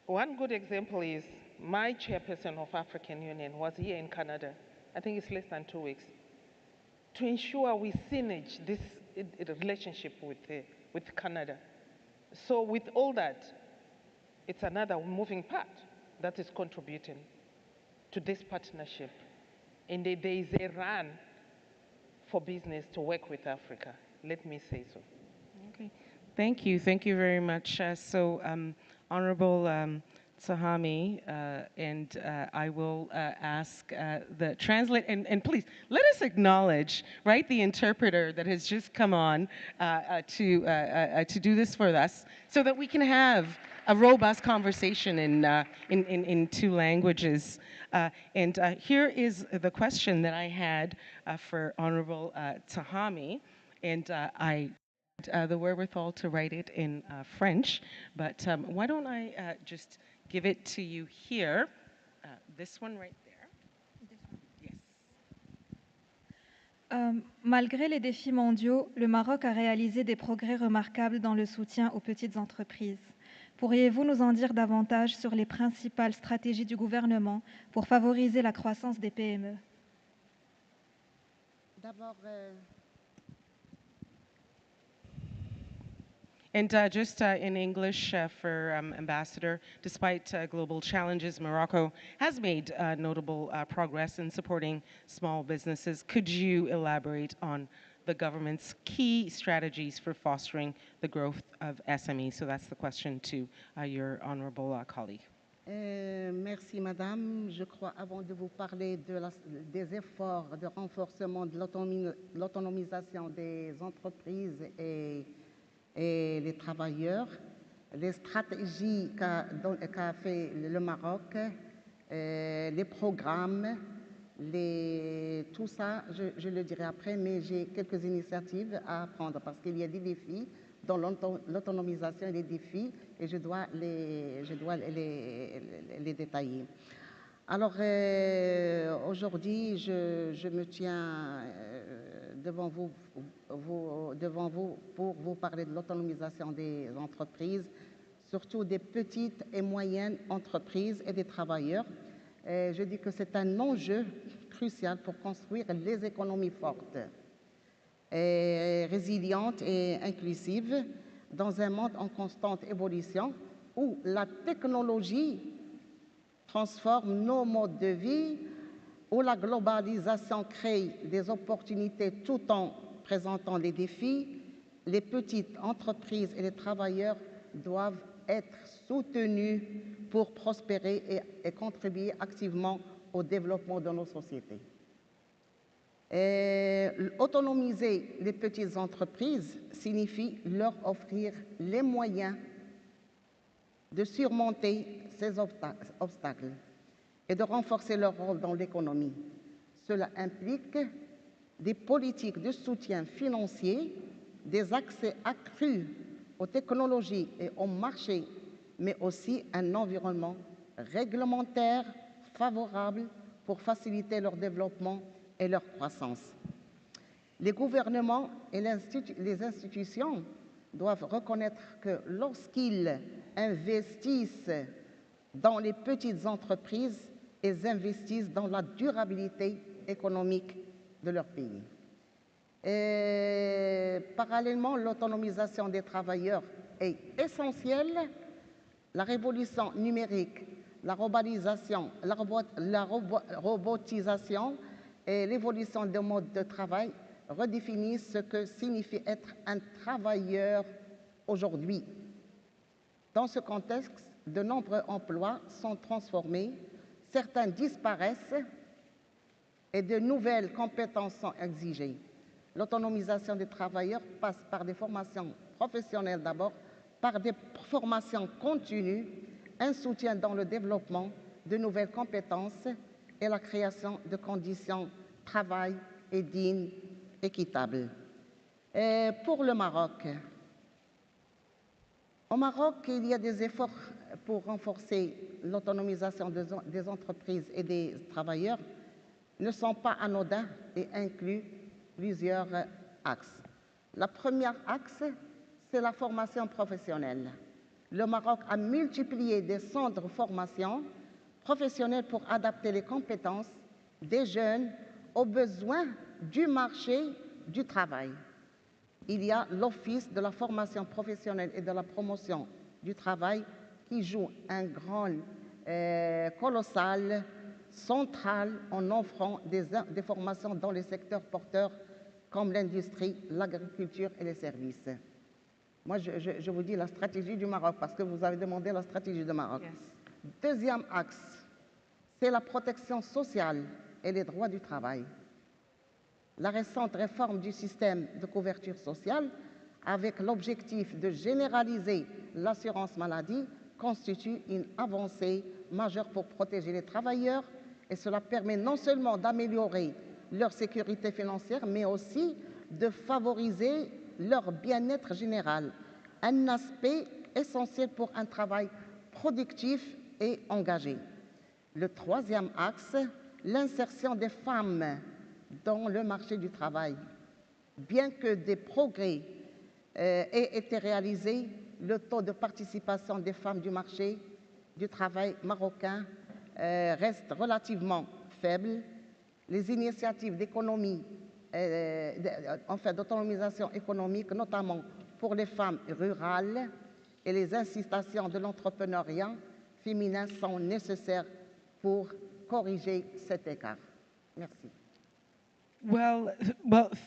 One good example is my chairperson of African Union was here in Canada. I think it's less than 2 weeks. To ensure we synergize this relationship with Canada. So with all that, it's another moving part that is contributing to this partnership. And there is a run for business to work with Africa. Let me say so. Okay, thank you very much. Honorable Tsahami, and I will ask the translate, and please let us acknowledge, right, the interpreter that has just come on to do this for us, so that we can have a robust conversation in two languages. Here is the question that I had for Honorable Tsahami, and I had the wherewithal to write it in French, but why don't I just give it to you here, this one right there. Yes. Malgré les défis mondiaux, le Maroc a réalisé des progrès remarquables dans le soutien aux petites entreprises. Pourriez-vous nous en dire davantage sur les principales stratégies du gouvernement pour favoriser la croissance des PME? D'abord, and just in English for Ambassador, despite global challenges, Morocco has made notable progress in supporting small businesses. Could you elaborate on the government's key strategies for fostering the growth of SMEs? So that's the question to your honorable colleague. Merci, Madame. Je crois, avant de vous parler des efforts de renforcement de l'autonomisation des entreprises et les travailleurs, les stratégies qu'a fait le Maroc, les programmes, tout ça, je le dirai après, mais j'ai quelques initiatives à prendre parce qu'il y a des défis dans l'autonomisation et les défis, et je dois les détailler. Alors, aujourd'hui, je me tiens devant vous pour vous parler de l'autonomisation des entreprises, surtout des petites et moyennes entreprises et des travailleurs. Je dis que c'est un enjeu crucial pour construire les économies fortes, résilientes et inclusives dans un monde en constante évolution où la technologie transforme nos modes de vie, où la globalisation crée des opportunités tout en présentant des défis. Les petites entreprises et les travailleurs doivent être soutenus pour prospérer et contribuer activement au développement de nos sociétés. Autonomiser les petites entreprises signifie leur offrir les moyens de surmonter ces obstacles et de renforcer leur rôle dans l'économie. Cela implique des politiques de soutien financier, des accès accrus aux technologies et aux marchés, mais aussi un environnement réglementaire favorable pour faciliter leur développement et leur croissance. Les gouvernements et les institutions doivent reconnaître que lorsqu'ils investissent dans les petites entreprises, ils investissent dans la durabilité économique de leur pays. Et parallèlement, l'autonomisation des travailleurs est essentielle. La révolution numérique, la robotisation et l'évolution des modes de travail redéfinissent ce que signifie être un travailleur aujourd'hui. Dans ce contexte, de nombreux emplois sont transformés, certains disparaissent et de nouvelles compétences sont exigées. L'autonomisation des travailleurs passe par des formations professionnelles d'abord, par des formations continues, un soutien dans le développement de nouvelles compétences et la création de conditions de travail et dignes, équitables. Et pour le Maroc, au Maroc, il y a des efforts pour renforcer l'autonomisation des entreprises et des travailleurs ne sont pas anodins et incluent plusieurs axes. Le premier axe, c'est la formation professionnelle. Le Maroc a multiplié des centres de formation professionnelle pour adapter les compétences des jeunes aux besoins du marché du travail. Il y a l'Office de la formation professionnelle et de la promotion du travail qui joue un rôle colossal, central, en offrant des formations dans les secteurs porteurs comme l'industrie, l'agriculture et les services. Moi, je vous dis la stratégie du Maroc, parce que vous avez demandé la stratégie du Maroc. Yes. Deuxième axe, c'est la protection sociale et les droits du travail. La récente réforme du système de couverture sociale, avec l'objectif de généraliser l'assurance maladie, constitue une avancée majeure pour protéger les travailleurs, et cela permet non seulement d'améliorer leur sécurité financière, mais aussi de favoriser leur bien-être général, un aspect essentiel pour un travail productif et engagé. Le troisième axe, l'insertion des femmes dans le marché du travail. Bien que des progrès aient été réalisés, le taux de participation des femmes du marché du travail marocain reste relativement faible. Les initiatives d'économie, d'autonomisation économique, notamment pour les femmes rurales, et les incitations de l'entrepreneuriat féminin sont nécessaires pour corriger cet écart. Merci. Well,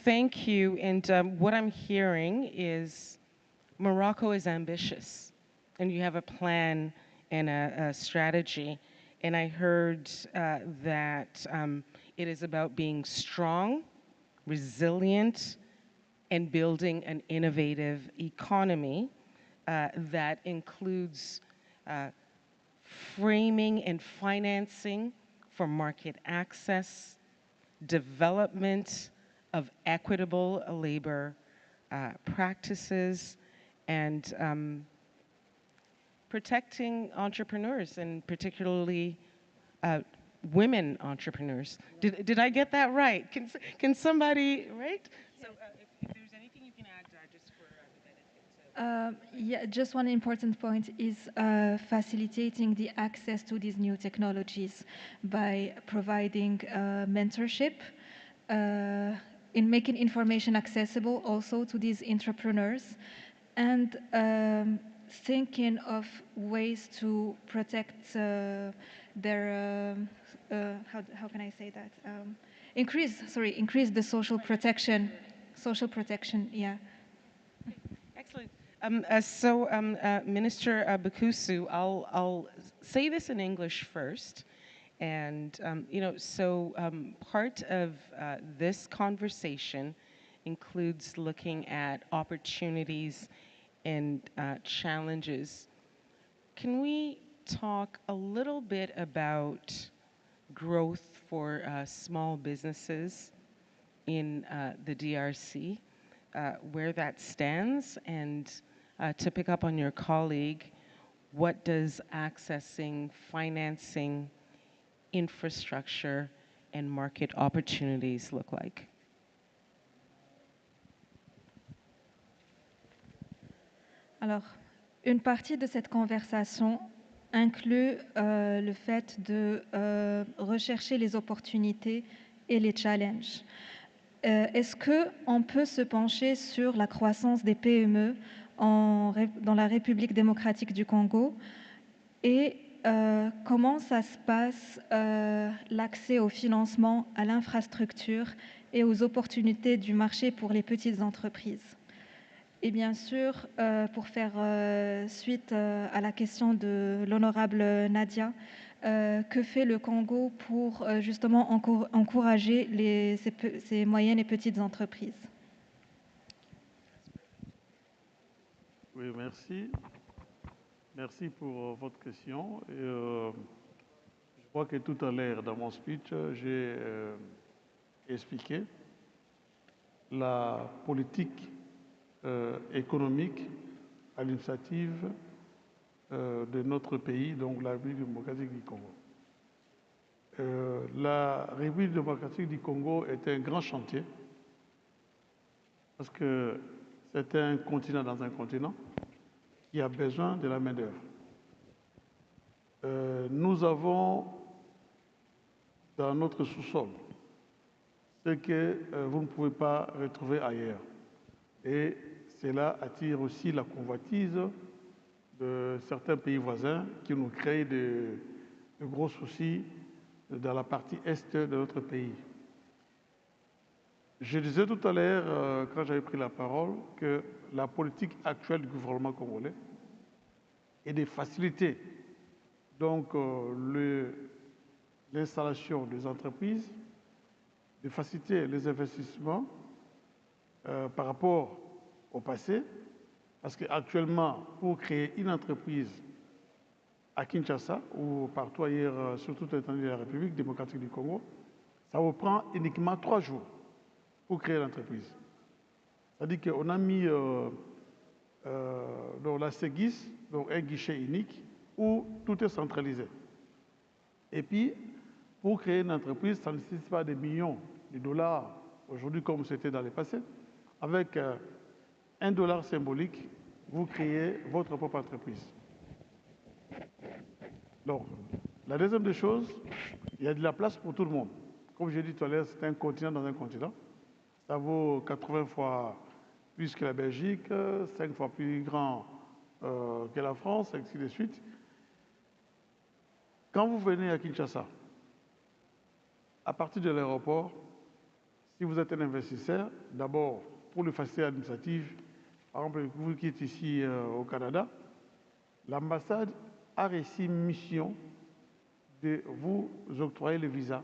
thank you. And what I'm hearing is Morocco is ambitious, and you have a plan and a strategy. And I heard that it is about being strong, resilient, and building an innovative economy that includes framing and financing for market access, development of equitable labor practices, and protecting entrepreneurs, and particularly women entrepreneurs. Did I get that right? Can somebody, right? So if there's anything you can add just for the benefit. Yeah, just one important point is facilitating the access to these new technologies by providing mentorship, in making information accessible also to these entrepreneurs, and thinking of ways to protect their how can I say that, increase the social protection, yeah. Excellent. Minister Bakusu, I'll say this in English first. And, part of this conversation includes looking at opportunities and challenges. Can we talk a little bit about growth for small businesses in the DRC, where that stands, and to pick up on your colleague, what does accessing financing, infrastructure, and market opportunities look like? Alors, une partie de cette conversation inclut le fait de rechercher les opportunités et les challenges. Est-ce qu'on peut se pencher sur la croissance des PME dans la République démocratique du Congo et comment ça se passe, l'accès au financement, à l'infrastructure et aux opportunités du marché pour les petites entreprises? Et bien sûr, pour faire suite à la question de l'honorable Nadia, que fait le Congo pour justement encourager ces moyennes et petites entreprises? Oui, merci. Merci pour votre question. Et, je crois que tout à l'heure, dans mon speech, j'ai expliqué la politique économique à l'initiative de notre pays, donc la République démocratique du Congo. La République démocratique du Congo est un grand chantier parce que c'est un continent dans un continent qui a besoin de la main-d'œuvre. Nous avons dans notre sous-sol ce que vous ne pouvez pas retrouver ailleurs. Et cela attire aussi la convoitise de certains pays voisins qui nous créent de gros soucis dans la partie est de notre pays. Je disais tout à l'heure, quand j'avais pris la parole, que la politique actuelle du gouvernement congolais est de faciliter donc l'installation des entreprises, de faciliter les investissements par rapport au passé, parce qu'actuellement, pour créer une entreprise à Kinshasa ou partout ailleurs, sur toute l'étendue de la République démocratique du Congo, ça vous prend uniquement 3 jours pour créer l'entreprise. C'est-à-dire qu'on a mis dans la SEGIS, donc un guichet unique, où tout est centralisé. Et puis, pour créer une entreprise, ça ne nécessite pas des millions de dollars, aujourd'hui comme c'était dans le passé. Avec $1 symbolique, vous créez votre propre entreprise. Donc, la deuxième des choses, il y a de la place pour tout le monde. Comme j'ai dit tout à l'heure, c'est un continent dans un continent. Ça vaut 80 fois plus que la Belgique, 5 fois plus grand que la France, ainsi de suite. Quand vous venez à Kinshasa, à partir de l'aéroport, Si vous êtes un investisseur, d'abord, pour les facilités administratives, par exemple, vous qui êtes ici au Canada, l'ambassade a réussi mission de vous octroyer le visa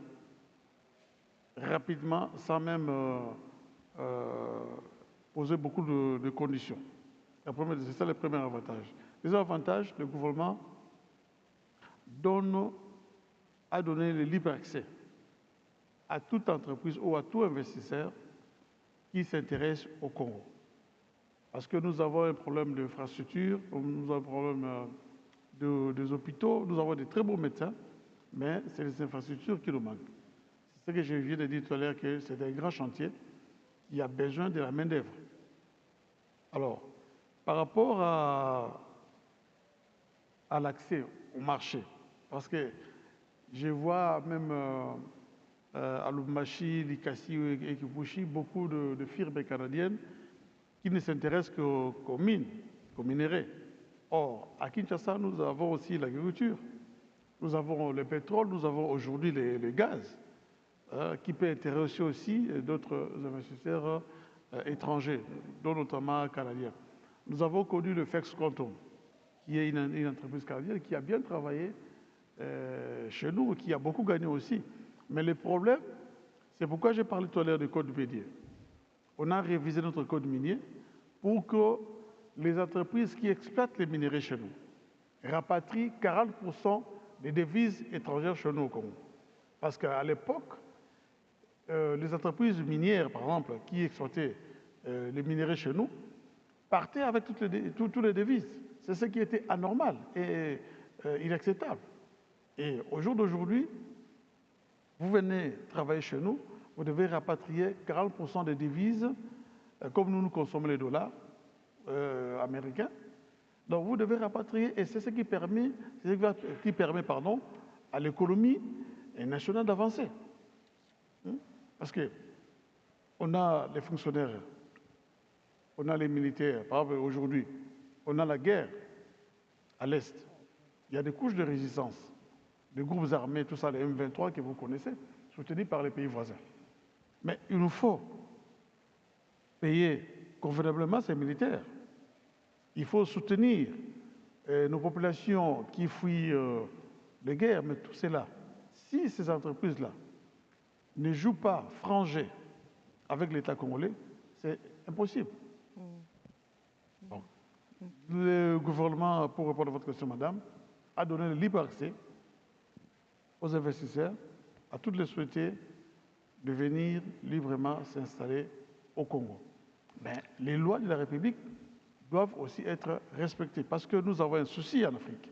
rapidement, sans même poser beaucoup de conditions. C'est ça le premier avantage. Les avantages, le gouvernement a donné le libre accès à toute entreprise ou à tout investisseur qui s'intéresse au Congo. Parce que nous avons un problème d'infrastructure, nous avons un problème des hôpitaux, nous avons de très beaux médecins, mais c'est les infrastructures qui nous manquent. C'est ce que je viens de dire tout à l'heure, que c'est un grand chantier. Il y a besoin de la main-d'œuvre. Alors, par rapport à l'accès au marché, parce que je vois même à Lubumbashi, Likasi et Kipushi, beaucoup de firmes canadiennes qui ne s'intéressent qu'aux mines, qu'aux minerais. Or, à Kinshasa, nous avons aussi l'agriculture, nous avons le pétrole, nous avons aujourd'hui le gaz, qui peut intéresser aussi d'autres investisseurs étrangers, dont notamment canadiens. Nous avons connu le Fex Quantum, qui est une entreprise canadienne qui a bien travaillé chez nous et qui a beaucoup gagné aussi. Mais le problème, c'est pourquoi j'ai parlé tout à l'heure du code minier. On a révisé notre code minier pour que les entreprises qui exploitent les minerais chez nous rapatrient 40% des devises étrangères chez nous au Congo. Parce qu'à l'époque, les entreprises minières, par exemple, qui exploitaient les minerais chez nous, partaient avec toutes les devises. C'est ce qui était anormal et inacceptable. Et au jour d'aujourd'hui, vous venez travailler chez nous, vous devez rapatrier 40% des devises, comme nous consommons les dollars américains. Donc vous devez rapatrier, et c'est ce qui permet, à l'économie nationale d'avancer. Parce qu'on a les fonctionnaires, on a les militaires, par exemple aujourd'hui, on a la guerre à l'Est. Il y a des couches de résistance, des groupes armés, tout ça, les M23 que vous connaissez, soutenus par les pays voisins. Mais il nous faut payer convenablement ces militaires. Il faut soutenir nos populations qui fuient les guerres, mais tout cela. Si ces entreprises-là ne jouent pas frangé avec l'État congolais, c'est impossible. Bon. Le gouvernement, pour répondre à votre question, madame, a donné le libre accès aux investisseurs, à toutes les sociétés, de venir librement s'installer au Congo. Mais les lois de la République doivent aussi être respectées, parce que nous avons un souci en Afrique.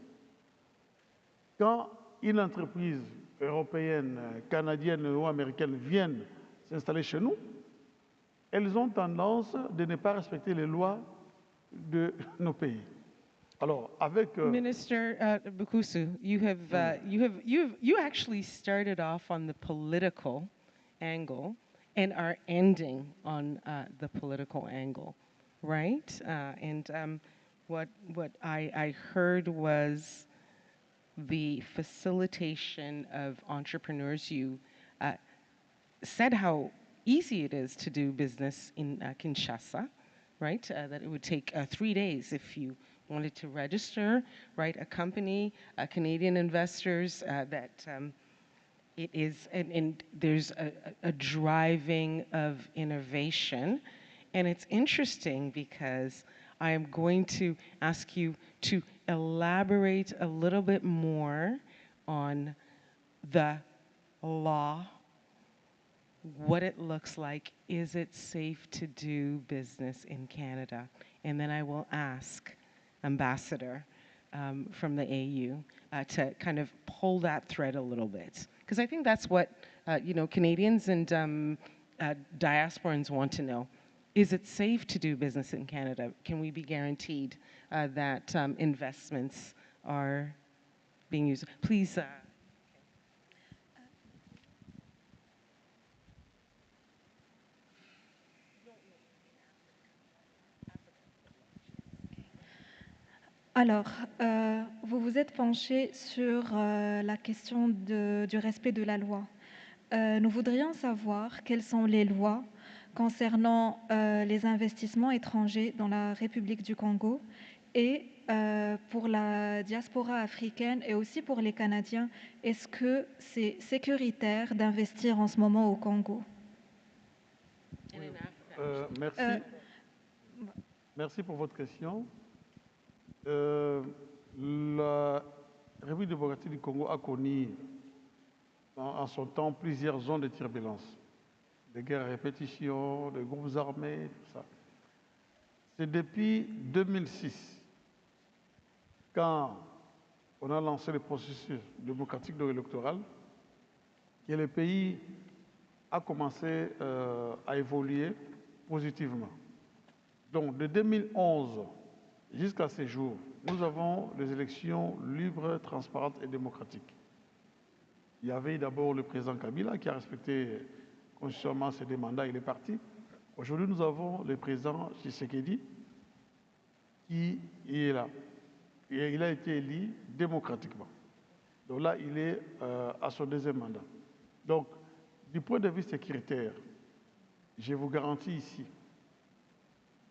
Quand une entreprise européenne, canadienne ou américaine viennent s'installer chez nous, elles ont tendance de ne pas respecter les lois de nos pays. Alors, avec Minister Bukusu, you actually started off on the political angle and are ending on the political angle, right? What I heard was the facilitation of entrepreneurs. You said how easy it is to do business in Kinshasa, right? That it would take 3 days if you wanted to register, right? A company, Canadian investors, that it is, and there's a driving of innovation. And it's interesting because I am going to ask you to elaborate a little bit more on the law, what it looks like. Is it safe to do business in Canada? And then I will ask Ambassador from the AU to kind of pull that thread a little bit. Because I think that's what Canadians and diasporans want to know. Is it safe to do business in Canada? Can we be guaranteed that investments are being used? Please. Alors, vous vous êtes penché sur la question du respect de la loi. nous voudrions savoir quelles sont les lois concernant les investissements étrangers dans la République du Congo et pour la diaspora africaine et aussi pour les Canadiens, est-ce que c'est sécuritaire d'investir en ce moment au Congo? Merci. Merci pour votre question. La République démocratique du Congo a connu en son temps plusieurs zones de turbulence, des guerres à répétition, des groupes armés, tout ça. C'est depuis 2006, quand on a lancé le processus démocratique électoral, que le pays a commencé à évoluer positivement. Donc, de 2011 jusqu'à ces jours, nous avons des élections libres, transparentes et démocratiques. Il y avait d'abord le président Kabila qui a respecté constitutionnellement ses deux mandats, il est parti. Aujourd'hui, nous avons le président Tshisekedi qui est là. Et il a été élu démocratiquement. Donc là, il est à son deuxième mandat. Donc, du point de vue sécuritaire, je vous garantis ici,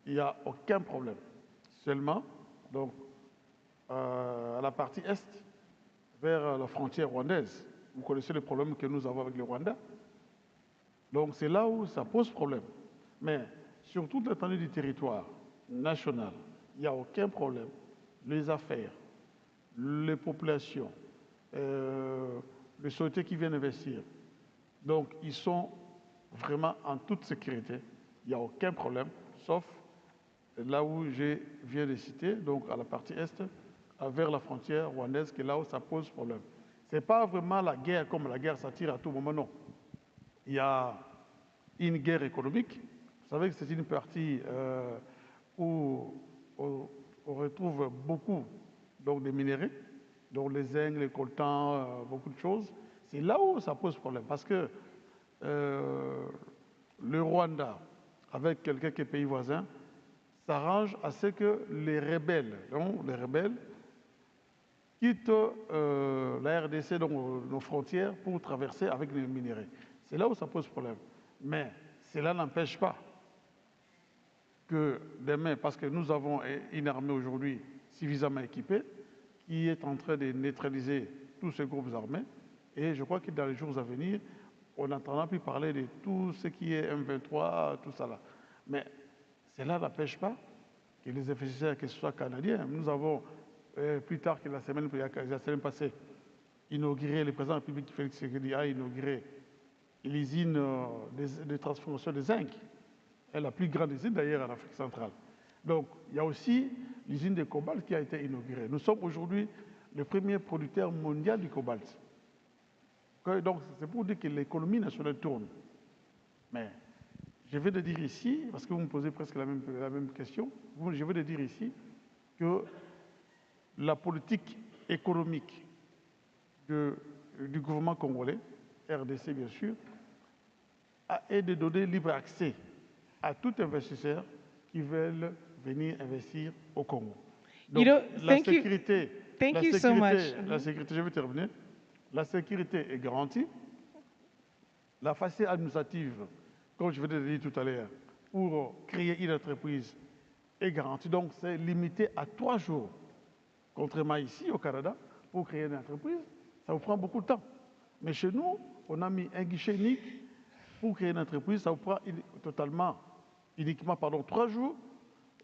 il n'y a aucun problème. Seulement, donc, à la partie est, vers la frontière rwandaise, vous connaissez le problème que nous avons avec le Rwanda. Donc, c'est là où ça pose problème. Mais sur toute l'étendue du territoire national, il n'y a aucun problème. Les affaires, les populations, les sociétés qui viennent investir, donc ils sont vraiment en toute sécurité. Il n'y a aucun problème, sauf là où je viens de citer, donc à la partie est, vers la frontière rwandaise, qui est là où ça pose problème. Ce n'est pas vraiment la guerre comme la guerre s'attire à tout moment, non. Il y a une guerre économique. Vous savez que c'est une partie où on retrouve beaucoup donc, de minéraux, donc les zinc, les coltans, beaucoup de choses. C'est là où ça pose problème, parce que le Rwanda, avec quelques pays voisins, s'arrange à ce que les rebelles quittent la RDC, donc nos frontières, pour traverser avec les minéraux. C'est là où ça pose problème. Mais cela n'empêche pas que demain, parce que nous avons une armée aujourd'hui suffisamment équipée, qui est en train de neutraliser tous ces groupes armés, et je crois que dans les jours à venir, on n'entendra plus parler de tout ce qui est M23, tout ça là. Mais cela n'empêche pas que les investisseurs, que ce soit canadiens, nous avons plus tard que la semaine passée, inauguré, le président de la République Félix Tshisekedi a inauguré l'usine de transformation de zinc, la plus grande usine d'ailleurs en Afrique centrale. Donc il y a aussi l'usine de cobalt qui a été inaugurée. Nous sommes aujourd'hui le premier producteur mondial du cobalt. Donc c'est pour dire que l'économie nationale tourne. Mais je vais le dire ici, parce que vous me posez presque la même question, je vais le dire ici que la politique économique du gouvernement congolais, RDC bien sûr, est de donner libre accès à tout investisseur qui veulent venir investir au Congo. Donc, la sécurité, je vais terminer. La sécurité est garantie. La facilité administrative, comme je venais de dire tout à l'heure, pour créer une entreprise est garantie. Donc, c'est limité à 3 jours. Contrairement ici, au Canada, pour créer une entreprise, ça vous prend beaucoup de temps. Mais chez nous, on a mis un guichet unique pour créer une entreprise. Ça vous prend uniquement 3 jours.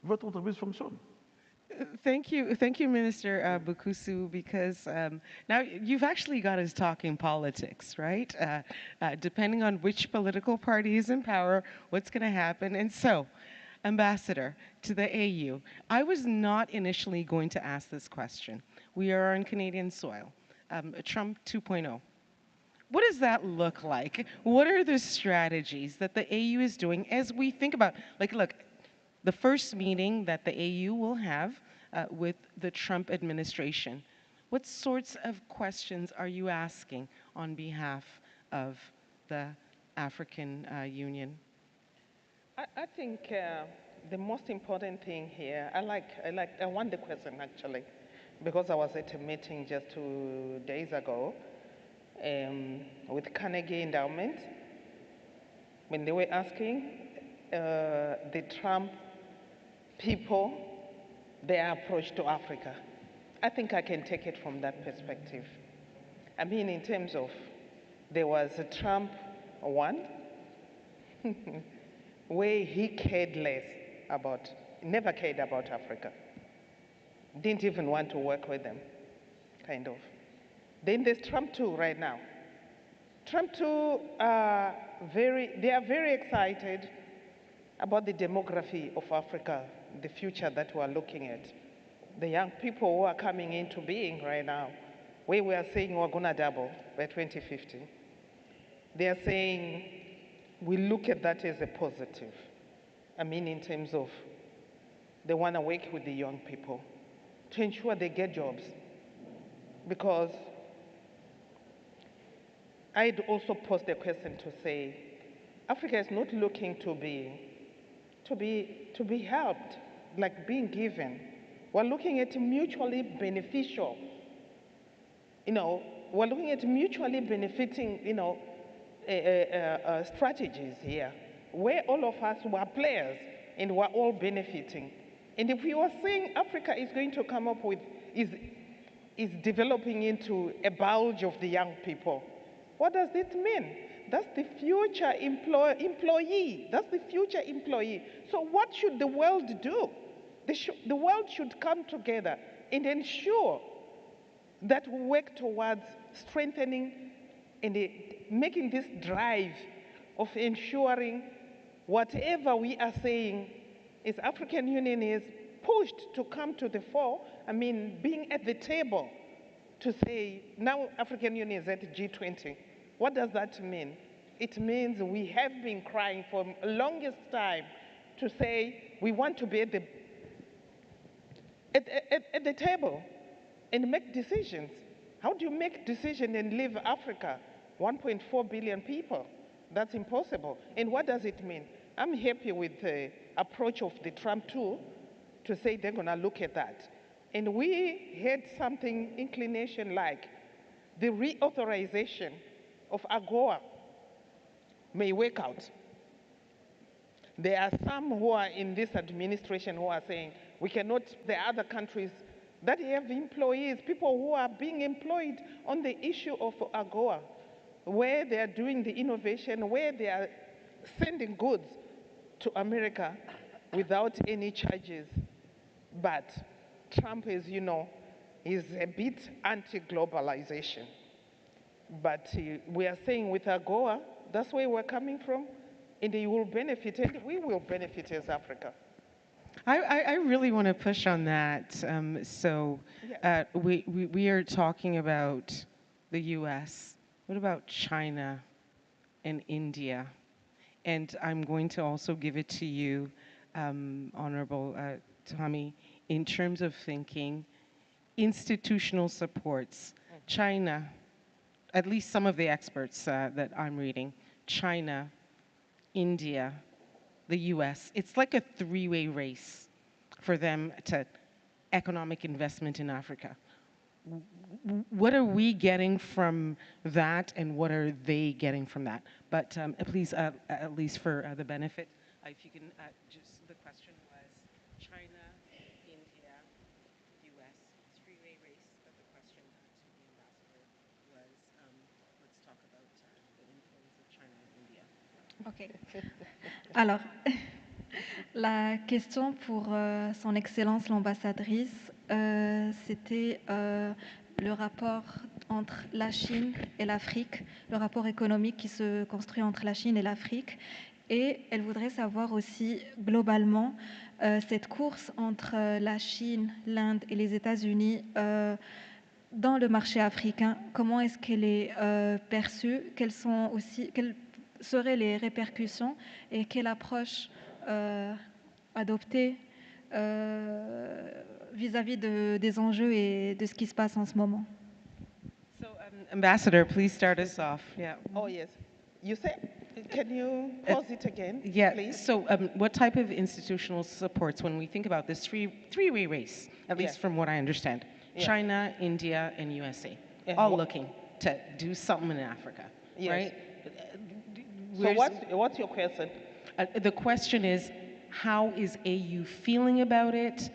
Votre entreprise fonctionne. Thank you, Minister Bukusu, because now you've actually got us talking politics, right? Depending on which political party is in power, what's going to happen. And so, Ambassador to the AU, I was not initially going to ask this question. We are on Canadian soil, Trump 2.0. What does that look like? What are the strategies that the AU is doing as we think about, look, the first meeting that the AU will have with the Trump administration? What sorts of questions are you asking on behalf of the African Union? I think the most important thing here, I want the question actually, because I was at a meeting just 2 days ago, with Carnegie Endowment when they were asking the Trump people their approach to Africa. I think I can take it from that perspective. I mean, in terms of, there was a Trump one, where he cared less about, never cared about Africa. Didn't even want to work with them, kind of. Then there's Trump 2 right now. Trump 2, they are very excited about the demography of Africa, the future that we are looking at. The young people who are coming into being right now, where we are saying we're gonna double by 2050. They are saying we look at that as a positive. I mean, in terms of they want to work with the young people to ensure they get jobs. Because I'd also posed the question to say, Africa is not looking to be helped, like being given. We're looking at mutually beneficial. We're looking at mutually benefiting, strategies here, where all of us were players and we're all benefiting. And if we were saying Africa is going to come up with, is developing into a bulge of the young people, what does it mean? That's the future employee. That's the future employee. So what should the world do? The world should come together and ensure that we work towards strengthening and making this drive of ensuring whatever we are saying is African Union is pushed to come to the fore. I mean, being at the table to say, now African Union is at G20. What does that mean? It means we have been crying for the longest time to say we want to be at the table and make decisions. How do you make decisions and leave Africa? 1.4 billion people. That's impossible. And what does it mean? I'm happy with the approach of the Trump tool to say they're going to look at that. And we had something inclination like the reauthorization of AGOA may work out. There are some who are in this administration who are saying we cannot, there are other countries that have employees, people who are being employed on the issue of AGOA, where they are doing the innovation, where they are sending goods to America without any charges. But Trump, as you know, is a bit anti-globalization. But we are saying with AGOA, that's where we're coming from, and they will benefit, and we will benefit as Africa. I really want to push on that. We are talking about the U.S. What about China and India? And I'm going to also give it to you, Honorable Tommy, in terms of thinking institutional supports. China, at least some of the experts that I'm reading, China, India, the US, it's like a three-way race for them to economic investment in Africa. What are we getting from that, and what are they getting from that? But please, at least for the benefit, if you can just, the question was China, India, US, three-way race, but the question to the ambassador was, let's talk about the influence of China and India. Ok. Alors, la question pour son Excellence l'ambassadrice, c'était le rapport entre la Chine et l'Afrique, le rapport économique qui se construit entre la Chine et l'Afrique. Et elle voudrait savoir aussi, globalement, cette course entre la Chine, l'Inde et les États-Unis dans le marché africain, comment est-ce qu'elle est perçue, quelles seraient les répercussions et quelle approche adopter vis-à-vis des enjeux et de ce qui se passe en ce moment. So, Ambassador, please start us off. Yeah. Oh, yes. You said, can you pause it again, yeah. please? So what type of institutional supports, when we think about this three-way race, at least from what I understand, China, India, and USA, all looking? to do something in Africa, Yes. right? So what's your question? The question is, how is AU feeling about it?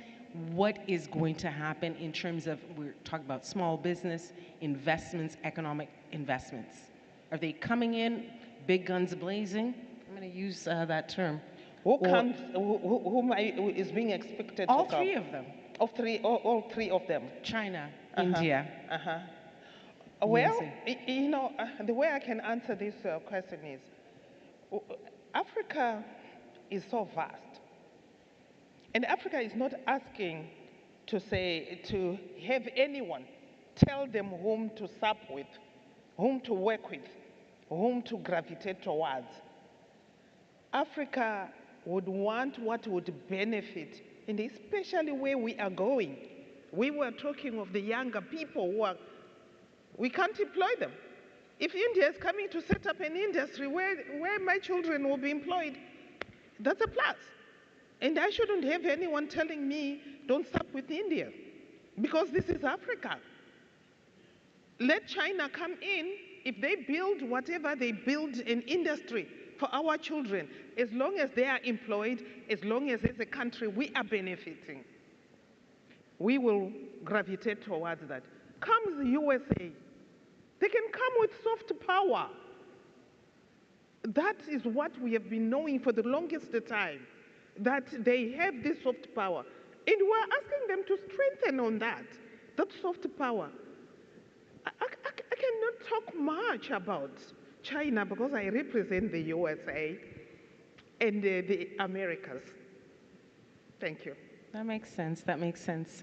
What is going to happen in terms of, we're talking about small business, investments, economic investments. Are they coming in, big guns blazing? I'm going to use that term. Who is being expected all to come? All three of them. All three of them? China, India. Well, you know, the way I can answer this question is, Africa is so vast. And Africa is not asking to have anyone tell them whom to sup with, whom to work with, whom to gravitate towards. Africa would want what would benefit, and especially where we are going. We were talking of the younger people we can't employ them. If India is coming to set up an industry where my children will be employed, that's a plus. And I shouldn't have anyone telling me, don't stop with India, because this is Africa. Let China come in. If they build whatever they build in industry for our children, as long as they are employed, as long as as a country we are benefiting, we will gravitate towards that. Comes the USA. They can come with soft power. That is what we have been knowing for the longest time, that they have this soft power. And we're asking them to strengthen on that soft power. I cannot talk much about China because I represent the USA and the Americas. Thank you. That makes sense. That makes sense.